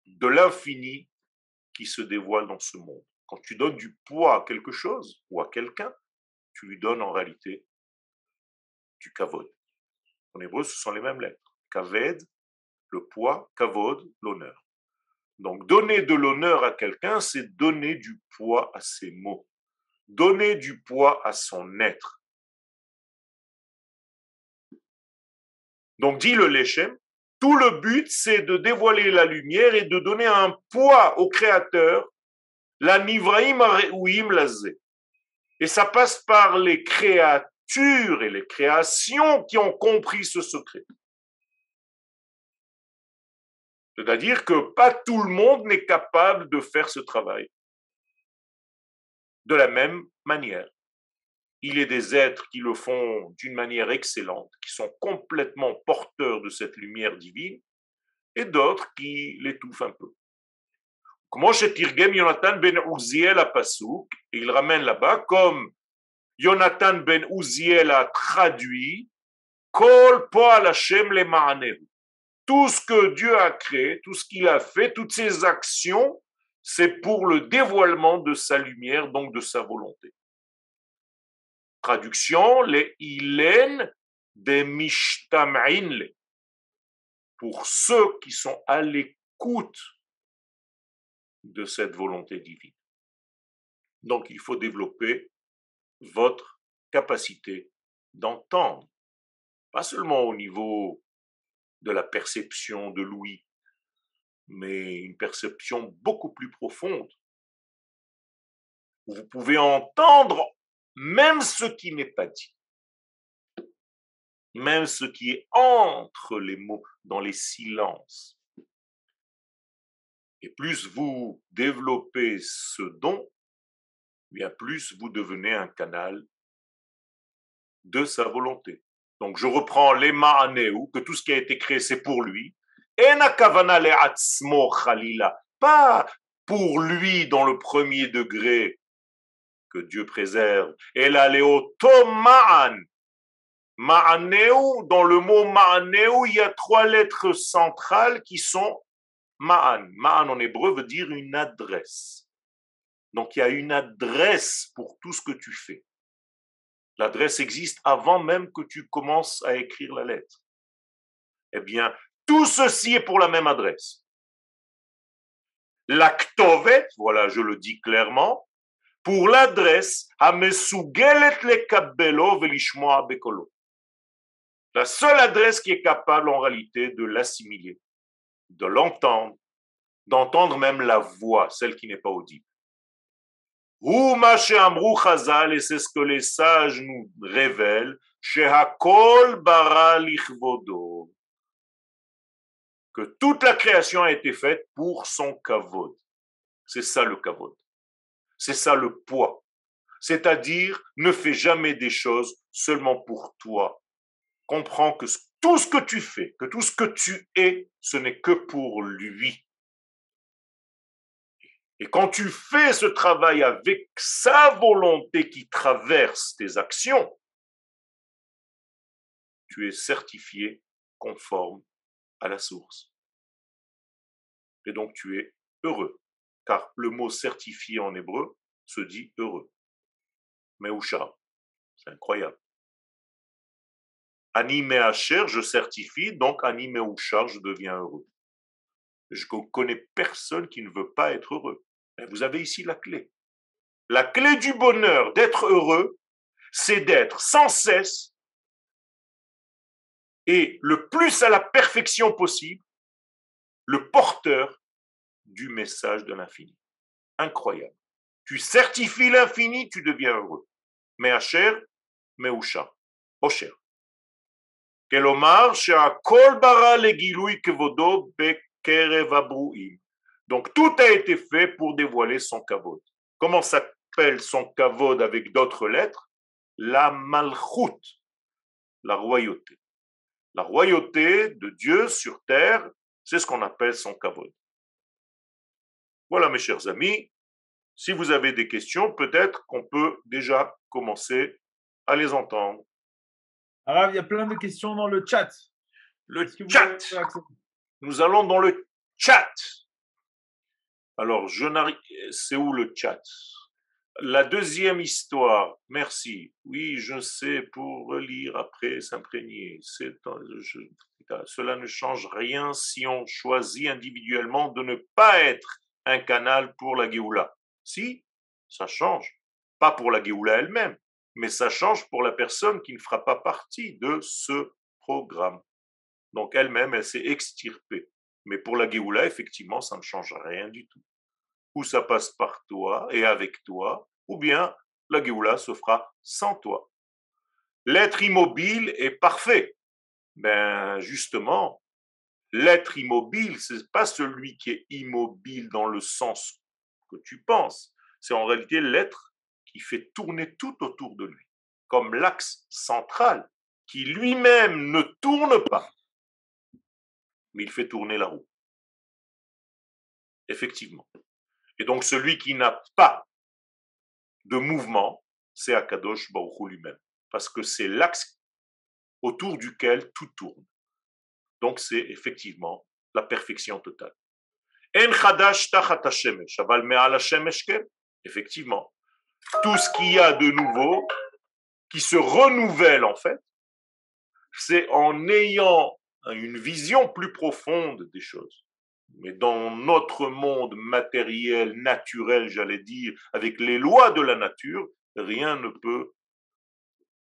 Speaker 1: de l'infini qui se dévoile dans ce monde. Quand tu donnes du poids à quelque chose ou à quelqu'un, tu lui donnes en réalité du kavod. En hébreu, ce sont les mêmes lettres. Kaved, le poids, kavod, l'honneur. Donc, donner de l'honneur à quelqu'un, c'est donner du poids à ses mots, donner du poids à son être. Donc, dit le Leshem, tout le but, c'est de dévoiler la lumière et de donner un poids au Créateur, la Nivraim Areuim Lazé. Et ça passe par les créatures et les créations qui ont compris ce secret. C'est-à-dire que pas tout le monde n'est capable de faire ce travail de la même manière. Il est des êtres qui le font d'une manière excellente, qui sont complètement porteurs de cette lumière divine, et d'autres qui l'étouffent un peu. Comment Tirgem Yonatan ben Uziel à Passouk, et il ramène là-bas, comme Yonatan ben Uziel a traduit, Kol Po'al Hashem le Ma'anehu. Tout ce que Dieu a créé, tout ce qu'il a fait, toutes ses actions, c'est pour le dévoilement de sa lumière, donc de sa volonté. Traduction, les ilen des mishtam'in, pour ceux qui sont à l'écoute de cette volonté divine. Donc, il faut développer votre capacité d'entendre, pas seulement au niveau de la perception de l'ouïe, mais une perception beaucoup plus profonde. Vous pouvez entendre même ce qui n'est pas dit, même ce qui est entre les mots, dans les silences. Et plus vous développez ce don, bien plus vous devenez un canal de sa volonté. Donc je reprends les ma'aneu, que tout ce qui a été créé c'est pour lui. Ena kavana le'atzmo chalila, pas pour lui dans le premier degré que Dieu préserve. El aleoto ma'an. Ma'aneu, dans le mot ma'aneu, il y a 3 lettres centrales qui sont ma'an. Ma'an en hébreu veut dire une adresse. Donc il y a une adresse pour tout ce que tu fais. L'adresse existe avant même que tu commences à écrire la lettre. Eh bien, tout ceci est pour la même adresse. La ktovet, voilà, je le dis clairement, pour l'adresse hamesugelet lekabelo velishmoa bekolo. La seule adresse qui est capable en réalité de l'assimiler, de l'entendre, d'entendre même la voix, celle qui n'est pas audible. Et c'est ce que les sages nous révèlent, que toute la création a été faite pour son kavod. C'est ça le kavod. C'est ça le poids. C'est-à-dire, ne fais jamais des choses seulement pour toi. Comprends que tout ce que tu fais, que tout ce que tu es, ce n'est que pour lui. Et quand tu fais ce travail avec sa volonté qui traverse tes actions, tu es certifié conforme à la source. Et donc tu es heureux, car le mot certifié en hébreu se dit heureux. Meouchar, c'est incroyable. Ani meacher, je certifie, donc ani meouchar, je deviens heureux. Je ne connais personne qui ne veut pas être heureux. Et vous avez ici la clé. La clé du bonheur, d'être heureux, c'est d'être sans cesse et le plus à la perfection possible, le porteur du message de l'infini. Incroyable. Tu certifies l'infini, tu deviens heureux. Meacher, meusha, osher. Kelomar, she'akol bara legilui kevodo bekerev abruim. Donc tout a été fait pour dévoiler son kavod. Comment s'appelle son kavod avec d'autres lettres? La malchut, la royauté. La royauté de Dieu sur terre, c'est ce qu'on appelle son kavod. Voilà mes chers amis, si vous avez des questions, peut-être qu'on peut déjà commencer à les entendre.
Speaker 2: Alors, il y a plein de questions dans le chat.
Speaker 1: Le chat. Nous allons dans le chat. Alors, je n'arrive. C'est où le chat? La deuxième histoire, merci. Oui, je sais, pour relire après, s'imprégner. Cela ne change rien si on choisit individuellement de ne pas être un canal pour la Géoula. Si, ça change. Pas pour la Géoula elle-même, mais ça change pour la personne qui ne fera pas partie de ce programme. Donc elle-même, elle s'est extirpée. Mais pour la Géoula, effectivement, ça ne change rien du tout. Ou ça passe par toi et avec toi, ou bien la Géoula se fera sans toi. L'être immobile est parfait. Ben justement, l'être immobile, ce n'est pas celui qui est immobile dans le sens que tu penses. C'est en réalité l'être qui fait tourner tout autour de lui, comme l'axe central, qui lui-même ne tourne pas, mais il fait tourner la roue. Effectivement. Et donc celui qui n'a pas de mouvement, c'est Akadosh Baruch Hu lui-même. Parce que c'est l'axe autour duquel tout tourne. Donc c'est effectivement la perfection totale. En chadash tachat hashemesh, aval me'al hashemesh ken. Effectivement, tout ce qu'il y a de nouveau, qui se renouvelle en fait, c'est en ayant une vision plus profonde des choses. Mais dans notre monde matériel, naturel, j'allais dire, avec les lois de la nature, rien ne peut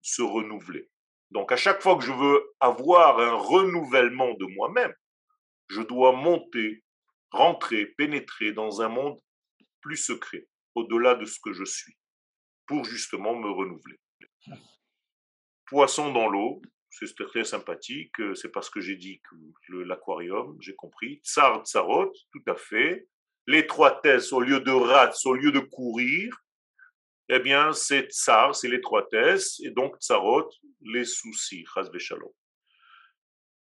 Speaker 1: se renouveler. Donc à chaque fois que je veux avoir un renouvellement de moi-même, je dois monter, rentrer, pénétrer dans un monde plus secret, au-delà de ce que je suis, pour justement me renouveler. Poisson dans l'eau, c'est très sympathique, c'est parce que j'ai dit que l'aquarium, j'ai compris. Tsar, tsarot, tout à fait. L'étroitesse, au lieu de rats, au lieu de courir, eh bien, c'est tsar, c'est l'étroitesse, et donc tsarot, les soucis, chas v'shalom.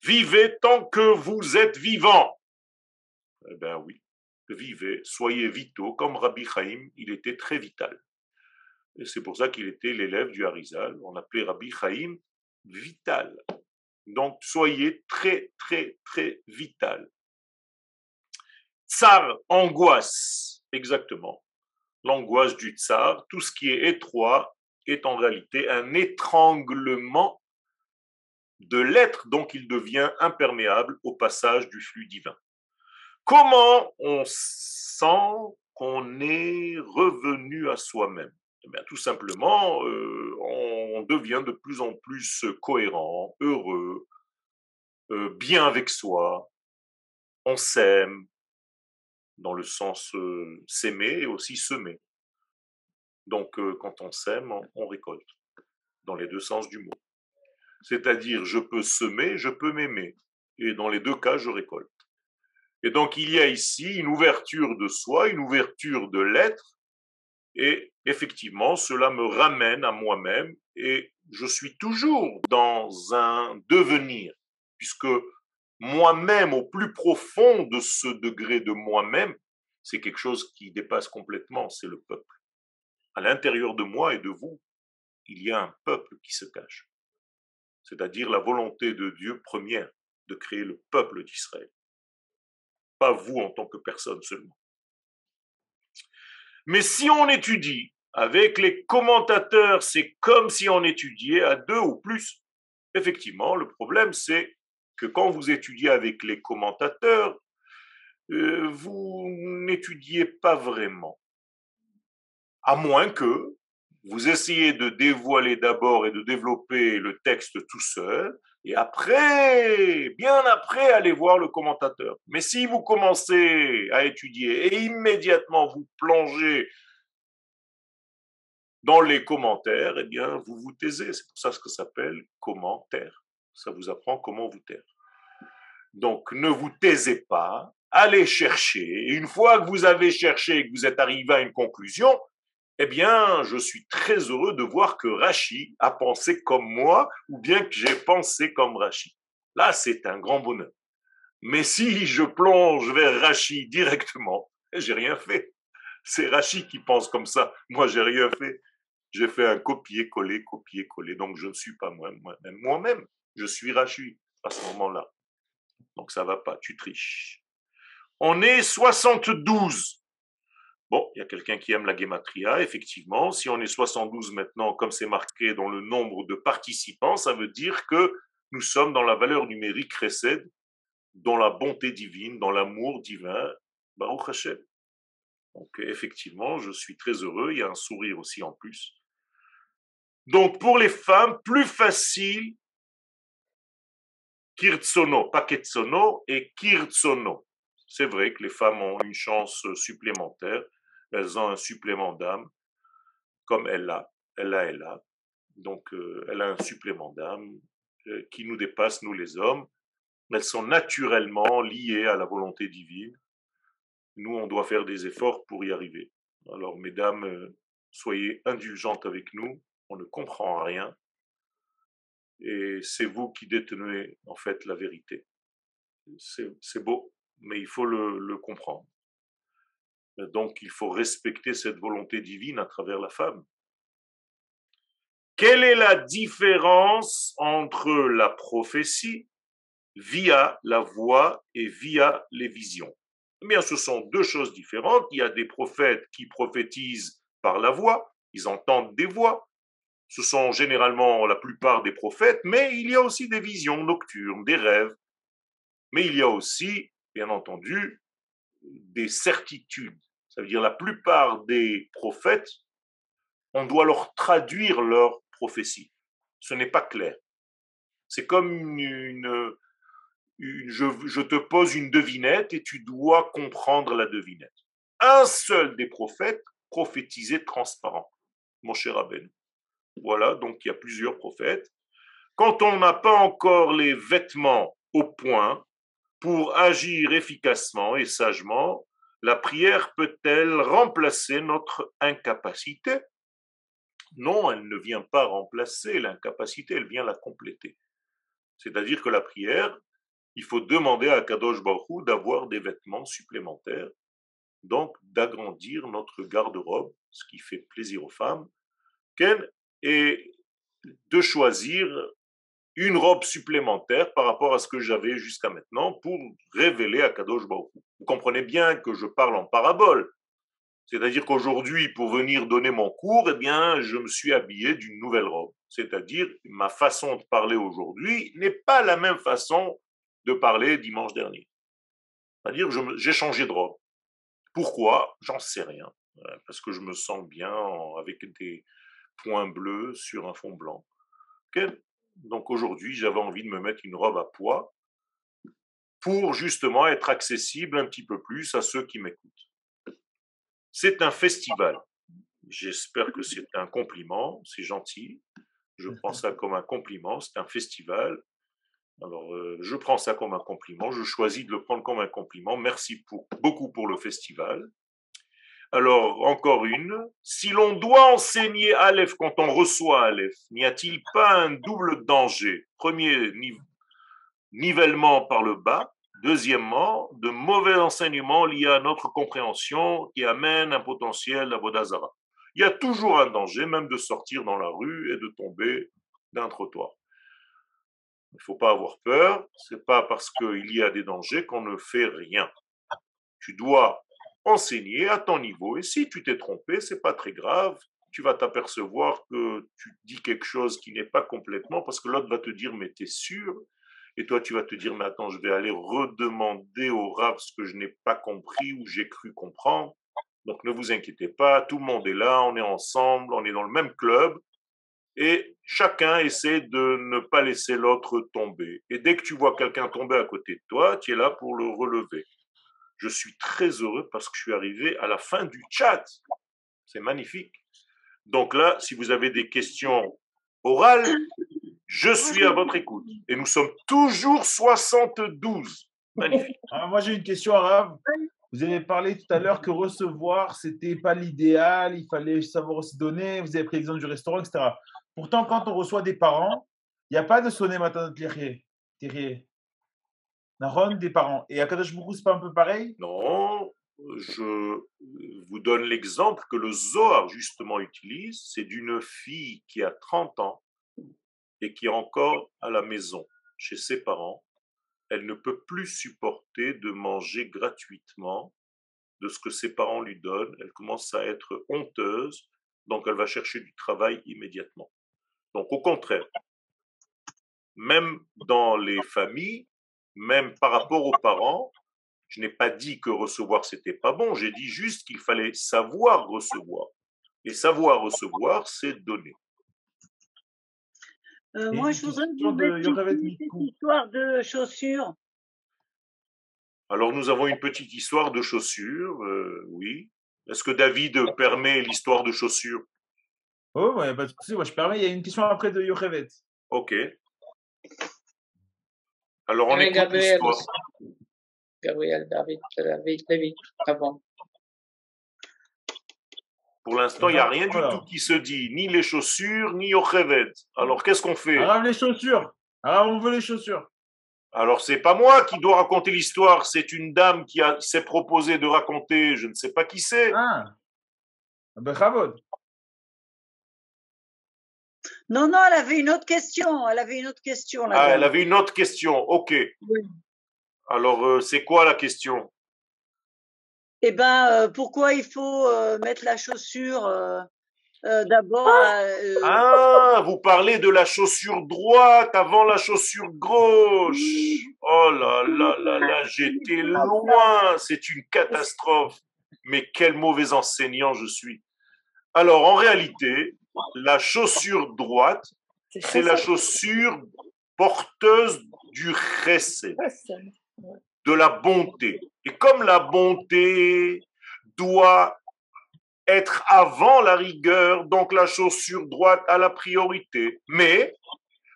Speaker 1: Vivez tant que vous êtes vivant. Eh bien oui, vivez, soyez vitaux, comme Rabbi Chaim, il était très vital. Et c'est pour ça qu'il était l'élève du Harizal, on appelait Rabbi Chaim vital. Donc soyez très, très, très vital. Tsar, angoisse, exactement. L'angoisse du tsar, tout ce qui est étroit est en réalité un étranglement de l'être, donc il devient imperméable au passage du flux divin. Comment on sent qu'on est revenu à soi-même? Eh bien, tout simplement, on devient de plus en plus cohérent, heureux, bien avec soi, on s'aime, dans le sens s'aimer et aussi semer. Donc, quand on s'aime, on récolte, dans les deux sens du mot. C'est-à-dire, je peux semer, je peux m'aimer. Et dans les deux cas, je récolte. Et donc, il y a ici une ouverture de soi, une ouverture de l'être. Et effectivement, cela me ramène à moi-même. Et je suis toujours dans un devenir. Puisque moi-même, au plus profond de ce degré de moi-même, c'est quelque chose qui dépasse complètement, c'est le peuple. À l'intérieur de moi et de vous, il y a un peuple qui se cache. C'est-à-dire la volonté de Dieu première de créer le peuple d'Israël. Pas vous en tant que personne seulement. Mais si on étudie avec les commentateurs, c'est comme si on étudiait à deux ou plus. Effectivement, le problème, c'est que quand vous étudiez avec les commentateurs, vous n'étudiez pas vraiment. À moins que vous essayez de dévoiler d'abord et de développer le texte tout seul, et après, bien après, allez voir le commentateur. Mais si vous commencez à étudier et immédiatement vous plongez dans les commentaires, eh bien, vous vous taisez. C'est pour ça que ça s'appelle commentaire. Ça vous apprend comment vous taire. Donc, ne vous taisez pas, allez chercher. Et une fois que vous avez cherché et que vous êtes arrivé à une conclusion, eh bien, je suis très heureux de voir que Rachi a pensé comme moi, ou bien que j'ai pensé comme Rachi. Là, c'est un grand bonheur. Mais si je plonge vers Rachi directement, j'ai rien fait. C'est Rachi qui pense comme ça. Moi, j'ai rien fait. J'ai fait un copier-coller, copier-coller. Donc, je ne suis pas moi-même. Moi-même, je suis Rachi à ce moment-là. Donc ça ne va pas, tu triches. On est 72. Bon, il y a quelqu'un qui aime la gematria, effectivement. Si on est 72 maintenant, comme c'est marqué dans le nombre de participants, ça veut dire que nous sommes dans la valeur numérique chesed, dans la bonté divine, dans l'amour divin. Baruch Hashem. Donc effectivement, je suis très heureux. Il y a un sourire aussi en plus. Donc pour les femmes, plus facile, kirtsono, pas ketsono, et kirtsono. C'est vrai que les femmes ont une chance supplémentaire. Elles ont un supplément d'âme, comme elle a. Donc elle a un supplément d'âme qui nous dépasse, nous les hommes. Elles sont naturellement liées à la volonté divine. Nous, on doit faire des efforts pour y arriver. Alors, mesdames, soyez indulgentes avec nous. On ne comprend rien. Et c'est vous qui détenez, en fait, la vérité. C'est beau, mais il faut le comprendre. Donc, il faut respecter cette volonté divine à travers la femme. Quelle est la différence entre la prophétie via la voix et via les visions? Eh bien, ce sont deux choses différentes. Il y a des prophètes qui prophétisent par la voix, ils entendent des voix. Ce sont généralement la plupart des prophètes, mais il y a aussi des visions nocturnes, des rêves. Mais il y a aussi, bien entendu, des certitudes. Ça veut dire la plupart des prophètes, on doit leur traduire leur prophétie. Ce n'est pas clair. C'est comme je te pose une devinette et tu dois comprendre la devinette. Un seul des prophètes prophétisait transparent, mon cher Aben. Voilà, donc il y a plusieurs prophètes. Quand on n'a pas encore les vêtements au point pour agir efficacement et sagement, la prière peut-elle remplacer notre incapacité? Non, elle ne vient pas remplacer l'incapacité, elle vient la compléter. C'est-à-dire que la prière, il faut demander à Kadosh Baruch Hu d'avoir des vêtements supplémentaires, donc d'agrandir notre garde-robe, ce qui fait plaisir aux femmes, et de choisir une robe supplémentaire par rapport à ce que j'avais jusqu'à maintenant pour révéler à Kadosh Baruch Hu. Vous comprenez bien que je parle en parabole. C'est-à-dire qu'aujourd'hui, pour venir donner mon cours, eh bien, je me suis habillé d'une nouvelle robe. C'est-à-dire, ma façon de parler aujourd'hui n'est pas la même façon de parler dimanche dernier. C'est-à-dire, j'ai changé de robe. Pourquoi? J'en sais rien. Parce que je me sens bien avec des points bleus sur un fond blanc. Okay. Donc aujourd'hui, j'avais envie de me mettre une robe à pois pour justement être accessible un petit peu plus à ceux qui m'écoutent. C'est un festival. J'espère que c'est un compliment, c'est gentil. Je prends ça comme un compliment, c'est un festival. Alors, je prends ça comme un compliment, je choisis de le prendre comme un compliment. Merci beaucoup pour le festival. Alors, encore une. Si l'on doit enseigner Aleph quand on reçoit Aleph, n'y a-t-il pas un double danger? Premier, nivellement par le bas. Deuxièmement, de mauvais enseignements liés à notre compréhension qui amènent un potentiel à Vodazara. Il y a toujours un danger, même de sortir dans la rue et de tomber d'un trottoir. Il ne faut pas avoir peur. Ce n'est pas parce qu'il y a des dangers qu'on ne fait rien. Tu dois enseigner à ton niveau. Et si tu t'es trompé, c'est pas très grave. Tu vas t'apercevoir que tu dis quelque chose qui n'est pas complètement, parce que l'autre va te dire, mais t'es sûr? Et toi, tu vas te dire, mais attends, je vais aller redemander au Rav ce que je n'ai pas compris ou j'ai cru comprendre. Donc ne vous inquiétez pas, tout le monde est là, on est ensemble, on est dans le même club. Et chacun essaie de ne pas laisser l'autre tomber. Et dès que tu vois quelqu'un tomber à côté de toi, tu es là pour le relever. Je suis très heureux parce que je suis arrivé à la fin du chat. C'est magnifique. Donc là, si vous avez des questions orales, je suis à votre écoute. Et nous sommes toujours 72. Magnifique.
Speaker 2: Alors, moi, j'ai une question, Arabe. Vous avez parlé tout à l'heure que recevoir, c'était pas l'idéal, il fallait savoir aussi donner. Vous avez pris l'exemple du restaurant, etc. Pourtant, quand on reçoit des parents, il n'y a pas de sonner matin terrier. Naron des parents. Et à Kadosh Baruch Hu, c'est pas un peu pareil?
Speaker 1: Non, je vous donne l'exemple que le Zohar justement utilise. C'est d'une fille qui a 30 ans et qui est encore à la maison chez ses parents. elle ne peut plus supporter de manger gratuitement de ce que ses parents lui donnent. Elle commence à être honteuse, donc elle va chercher du travail immédiatement. Donc au contraire, même dans les familles, même par rapport aux parents, je n'ai pas dit que recevoir c'était pas bon, j'ai dit juste qu'il fallait savoir recevoir. Et savoir recevoir, c'est donner.
Speaker 2: Et
Speaker 3: Moi,
Speaker 2: une
Speaker 3: je voudrais
Speaker 2: question
Speaker 3: vous
Speaker 2: de Yochevet
Speaker 3: expliquer cette
Speaker 2: Mikou.
Speaker 3: histoire de chaussures.
Speaker 1: Alors nous avons une petite histoire de chaussures, oui. Est-ce que David permet l'histoire de chaussures?
Speaker 2: Oh, ouais, pas de souci, moi je permets, il y a une question après de Yochevet.
Speaker 1: Ok. Alors on
Speaker 4: Et
Speaker 1: écoute
Speaker 4: Gabriel
Speaker 1: l'histoire.
Speaker 4: aussi. Gabriel, David, Lévi, avant.
Speaker 1: Pour l'instant, il n'y a rien du tout qui se dit, ni les chaussures, ni Yochevet. Alors qu'est-ce qu'on fait?
Speaker 2: Arabe les chaussures. Arabe, on veut les chaussures.
Speaker 1: Alors c'est pas moi qui dois raconter l'histoire, c'est une dame qui s'est proposée de raconter, je ne sais pas qui c'est.
Speaker 2: Ah, ben Chavod.
Speaker 3: Non, elle avait une autre question. Elle avait une autre question.
Speaker 1: Ah, elle avait une autre question, ok.
Speaker 3: Oui.
Speaker 1: Alors c'est quoi la question?
Speaker 3: Eh bien, pourquoi il faut mettre la chaussure d'abord
Speaker 1: Ah, vous parlez de la chaussure droite avant la chaussure gauche. Oh là là là là, j'étais loin. C'est une catastrophe. Mais quel mauvais enseignant je suis. Alors, en réalité, la chaussure droite, c'est la chaussure porteuse du chesed, de la bonté. Et comme la bonté doit être avant la rigueur, donc la chaussure droite a la priorité. Mais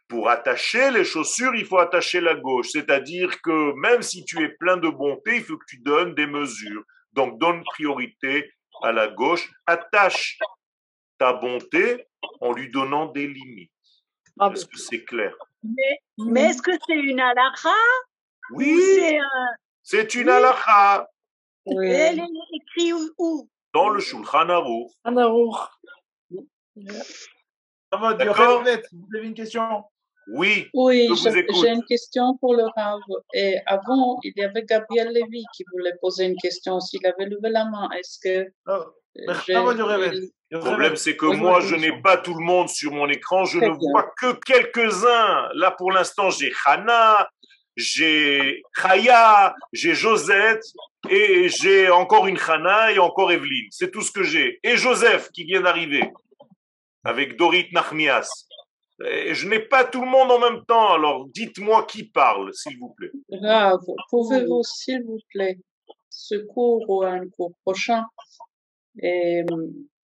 Speaker 1: pour attacher les chaussures, il faut attacher la gauche. C'est-à-dire que même si tu es plein de bonté, il faut que tu donnes des mesures. Donc donne priorité à la gauche. Attache ta bonté en lui donnant des limites. Est-ce que c'est clair?
Speaker 3: Mais est-ce que c'est une halakha?
Speaker 1: Oui, c'est une halakha.
Speaker 3: Oui. Et elle est écrite où?
Speaker 1: Dans le Shulchan Aruch.
Speaker 2: D'accord. Vous avez une question?
Speaker 1: Oui,
Speaker 4: oui,
Speaker 1: je vous écoute.
Speaker 4: J'ai une question pour le Rav. Et avant, il y avait Gabriel Lévy qui voulait poser une question. S'il avait levé la main, est-ce que...
Speaker 1: Le problème, c'est que moi, je n'ai pas tout le monde sur mon écran. Je ne vois que quelques-uns. Là, pour l'instant, j'ai Hana, j'ai Chaya, j'ai Josette, et j'ai encore une Hana et encore Evelyne. C'est tout ce que j'ai. Et Joseph, qui vient d'arriver, avec Dorit Nachmias. Et je n'ai pas tout le monde en même temps. Alors, dites-moi qui parle, s'il vous plaît.
Speaker 4: Rav, pouvez-vous, s'il vous plaît, ce cours ou un cours prochain, et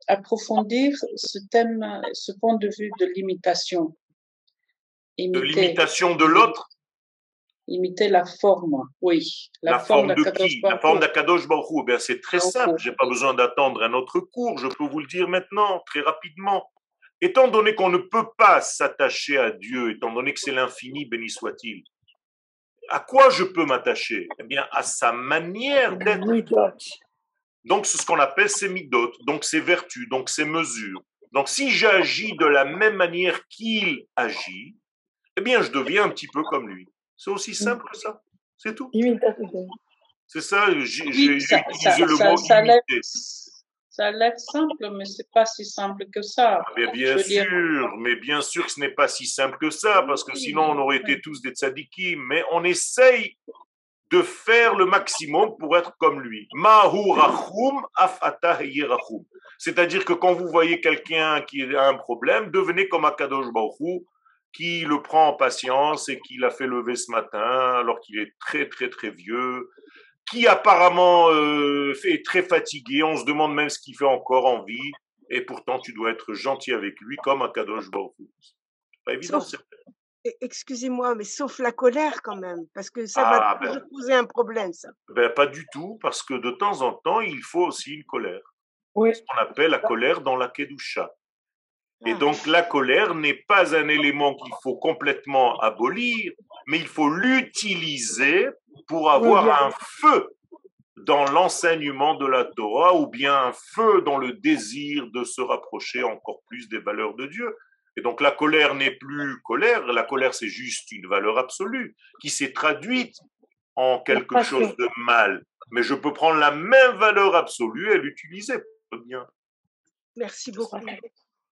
Speaker 4: approfondir ce thème, ce point de vue de l'imitation.
Speaker 1: De l'imitation de l'autre?
Speaker 4: Imiter la forme, oui.
Speaker 1: La forme de qui? La forme d'Akadosh Baruch Hu. Ben, c'est très simple, je n'ai pas besoin d'attendre un autre cours, je peux vous le dire maintenant, très rapidement. Étant donné qu'on ne peut pas s'attacher à Dieu, étant donné que c'est l'infini, béni soit-il, à quoi je peux m'attacher? Eh bien, à sa manière d'être. Donc, c'est ce qu'on appelle ses midot, donc ses vertus, donc ses mesures. Donc, si j'agis de la même manière qu'il agit, eh bien, je deviens un petit peu comme lui. C'est aussi simple que ça. C'est tout. C'est ça, j'ai utilisé le mot imiter.
Speaker 4: Ça a l'air simple, mais c'est pas si simple que ça.
Speaker 1: Mais bien sûr que ce n'est pas si simple que ça, parce que sinon on aurait été tous des tzadikim, mais on essaye de faire le maximum pour être comme lui. Mahu rachum af ata rachum. C'est-à-dire que quand vous voyez quelqu'un qui a un problème, devenez comme Akadosh Baruch Hu, qui le prend en patience et qui l'a fait lever ce matin alors qu'il est très très très vieux, qui apparemment est très fatigué, on se demande même ce qu'il fait encore en vie, et pourtant tu dois être gentil avec lui comme Akadosh Baruch Hu. C'est pas évident, c'est vrai.
Speaker 5: Excusez-moi, mais sauf la colère quand même, parce que ça va toujours poser un problème, ça.
Speaker 1: Pas du tout, parce que de temps en temps, il faut aussi une colère.
Speaker 5: Oui.
Speaker 1: Ce qu'on appelle la colère dans la Kedusha. Et donc la colère n'est pas un élément qu'il faut complètement abolir, mais il faut l'utiliser pour avoir un feu dans l'enseignement de la Torah ou bien un feu dans le désir de se rapprocher encore plus des valeurs de Dieu. Et donc la colère n'est plus colère, la colère c'est juste une valeur absolue qui s'est traduite en quelque chose de mal. Mais je peux prendre la même valeur absolue et l'utiliser pour le bien.
Speaker 5: Merci beaucoup.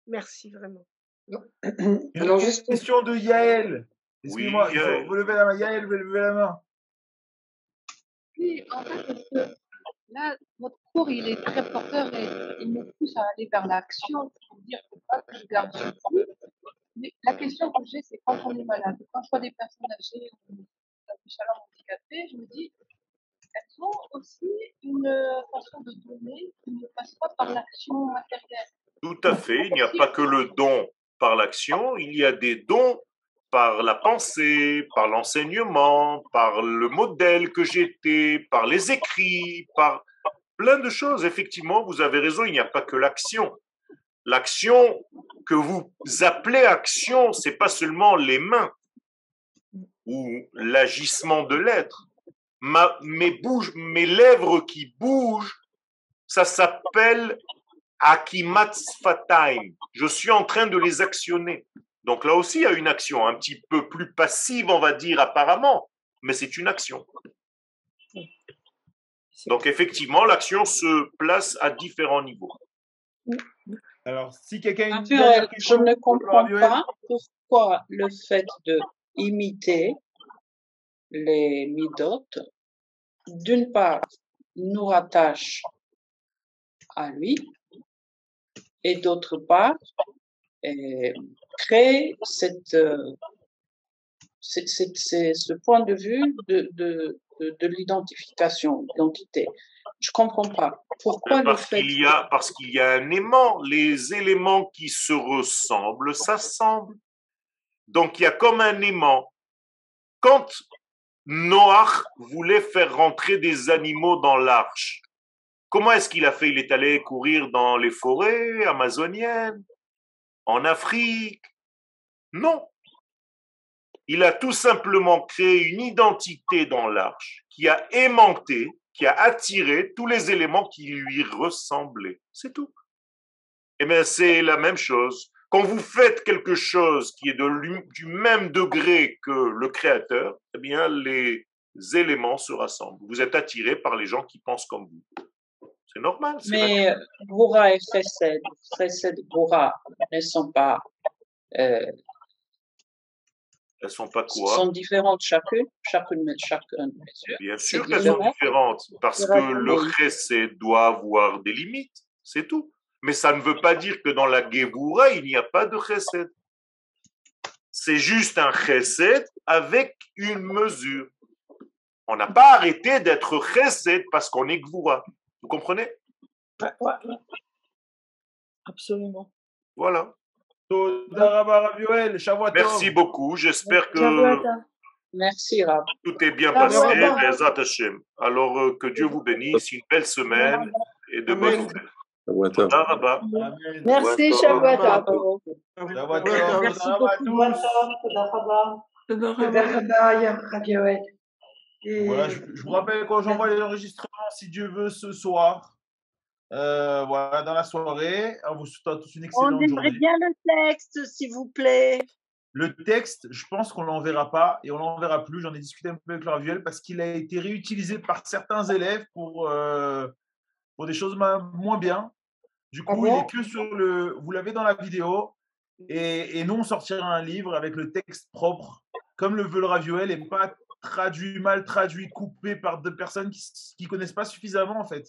Speaker 5: Merci vraiment.
Speaker 2: Une question de Yael. Excusez-moi,
Speaker 1: Oui,
Speaker 2: il faut vous lever la main. Yael, vous levez la main.
Speaker 6: Oui, en fait, là, votre cours, il est très porteur et il me pousse à aller vers l'action pour dire pas que je garde ce temps. Mais la question que j'ai, c'est quand on est malade, quand je vois des personnes âgées ou des chaleurs handicapées, je me dis, elles ont aussi une façon de donner qui ne passe pas par l'action matérielle.
Speaker 1: Tout à fait, il n'y a pas que le don par l'action, il y a des dons par la pensée, par l'enseignement, par le modèle que j'étais, par les écrits, par plein de choses. Effectivement, vous avez raison, il n'y a pas que l'action. L'action que vous appelez action, c'est pas seulement les mains ou l'agissement de l'être. Mes lèvres qui bougent, ça s'appelle akimat sfataim. Je suis en train de les actionner. Donc là aussi, il y a une action un petit peu plus passive, on va dire, apparemment, mais c'est une action. Donc effectivement, l'action se place à différents niveaux.
Speaker 2: Alors, si quelqu'un a une
Speaker 4: je
Speaker 2: dernière question,
Speaker 4: ne comprends pas pourquoi le fait de imiter les midotes, d'une part, nous rattache à lui, et d'autre part, crée ce point de vue de l'identification, l'identité. Je comprends pas. Pourquoi
Speaker 1: parce qu'il y a un aimant. Les éléments qui se ressemblent s'assemblent. Donc il y a comme un aimant. Quand Noach voulait faire rentrer des animaux dans l'arche, comment est-ce qu'il a fait? Il est allé courir dans les forêts amazoniennes, en Afrique? Non. Il a tout simplement créé une identité dans l'arche qui a aimanté, qui a attiré tous les éléments qui lui ressemblaient. C'est tout. Eh bien, c'est la même chose. Quand vous faites quelque chose qui est du même degré que le créateur, eh bien, les éléments se rassemblent. Vous êtes attiré par les gens qui pensent comme vous. C'est normal.
Speaker 4: Mais Goura et Chesed, Goura ne sont pas...
Speaker 1: elles sont pas quoi?
Speaker 4: Sont différentes chacune mesure.
Speaker 1: Bien sûr qu'elles sont différentes, parce que le chesed doit avoir des limites, c'est tout. Mais ça ne veut pas dire que dans la Gévoura, il n'y a pas de chesed. C'est juste un chesed avec une mesure. On n'a pas arrêté d'être chesed parce qu'on est Gévoura. Vous comprenez?
Speaker 4: Ouais. Absolument.
Speaker 1: Voilà.
Speaker 2: Merci
Speaker 1: beaucoup. J'espère que
Speaker 4: merci, Rab.
Speaker 1: tout est bien passé. Alors que Dieu vous bénisse. Une belle semaine et de bonnes nouvelles.
Speaker 6: Merci, Shabbat.
Speaker 5: Merci beaucoup.
Speaker 2: Voilà, je vous rappelle quand j'envoie les enregistrements, si Dieu veut, ce soir. Voilà, dans la soirée. On vous souhaite tous une excellente journée.
Speaker 3: On aimerait bien le texte, s'il vous plaît.
Speaker 2: Le texte, je pense qu'on ne l'enverra pas et on ne l'enverra plus. J'en ai discuté un peu avec Raviel parce qu'il a été réutilisé par certains élèves pour des choses moins bien. Du coup, il est que sur le... Vous l'avez dans la vidéo et nous, on sortira un livre avec le texte propre, comme le veut le Raviel, et pas mal traduit, coupé par deux personnes qui ne connaissent pas suffisamment, en fait.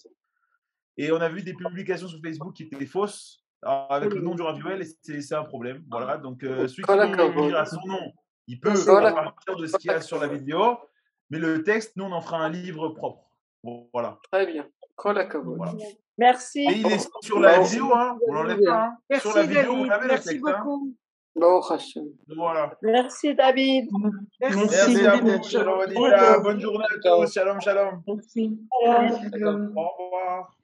Speaker 2: Et on a vu des publications sur Facebook qui étaient fausses avec le nom du Raviel et c'est un problème. Voilà, donc celui qui veut écrire à son nom, il peut à partir de ce qu'il y a sur la vidéo, mais le texte, nous, on en fera un livre propre. Bon, voilà.
Speaker 7: Très bien. Voilà.
Speaker 6: Merci.
Speaker 2: Et il est sur la vidéo, hein. On l'enlève pas. Hein.
Speaker 5: Merci,
Speaker 2: sur la vidéo,
Speaker 5: David.
Speaker 2: vous avez
Speaker 5: Merci
Speaker 2: le texte.
Speaker 5: beaucoup.
Speaker 2: Hein. Voilà.
Speaker 6: Merci, David.
Speaker 2: Merci à vous. Shalom, Adina. Bonne journée à tous. Shalom, shalom.
Speaker 6: Merci.
Speaker 2: Au revoir.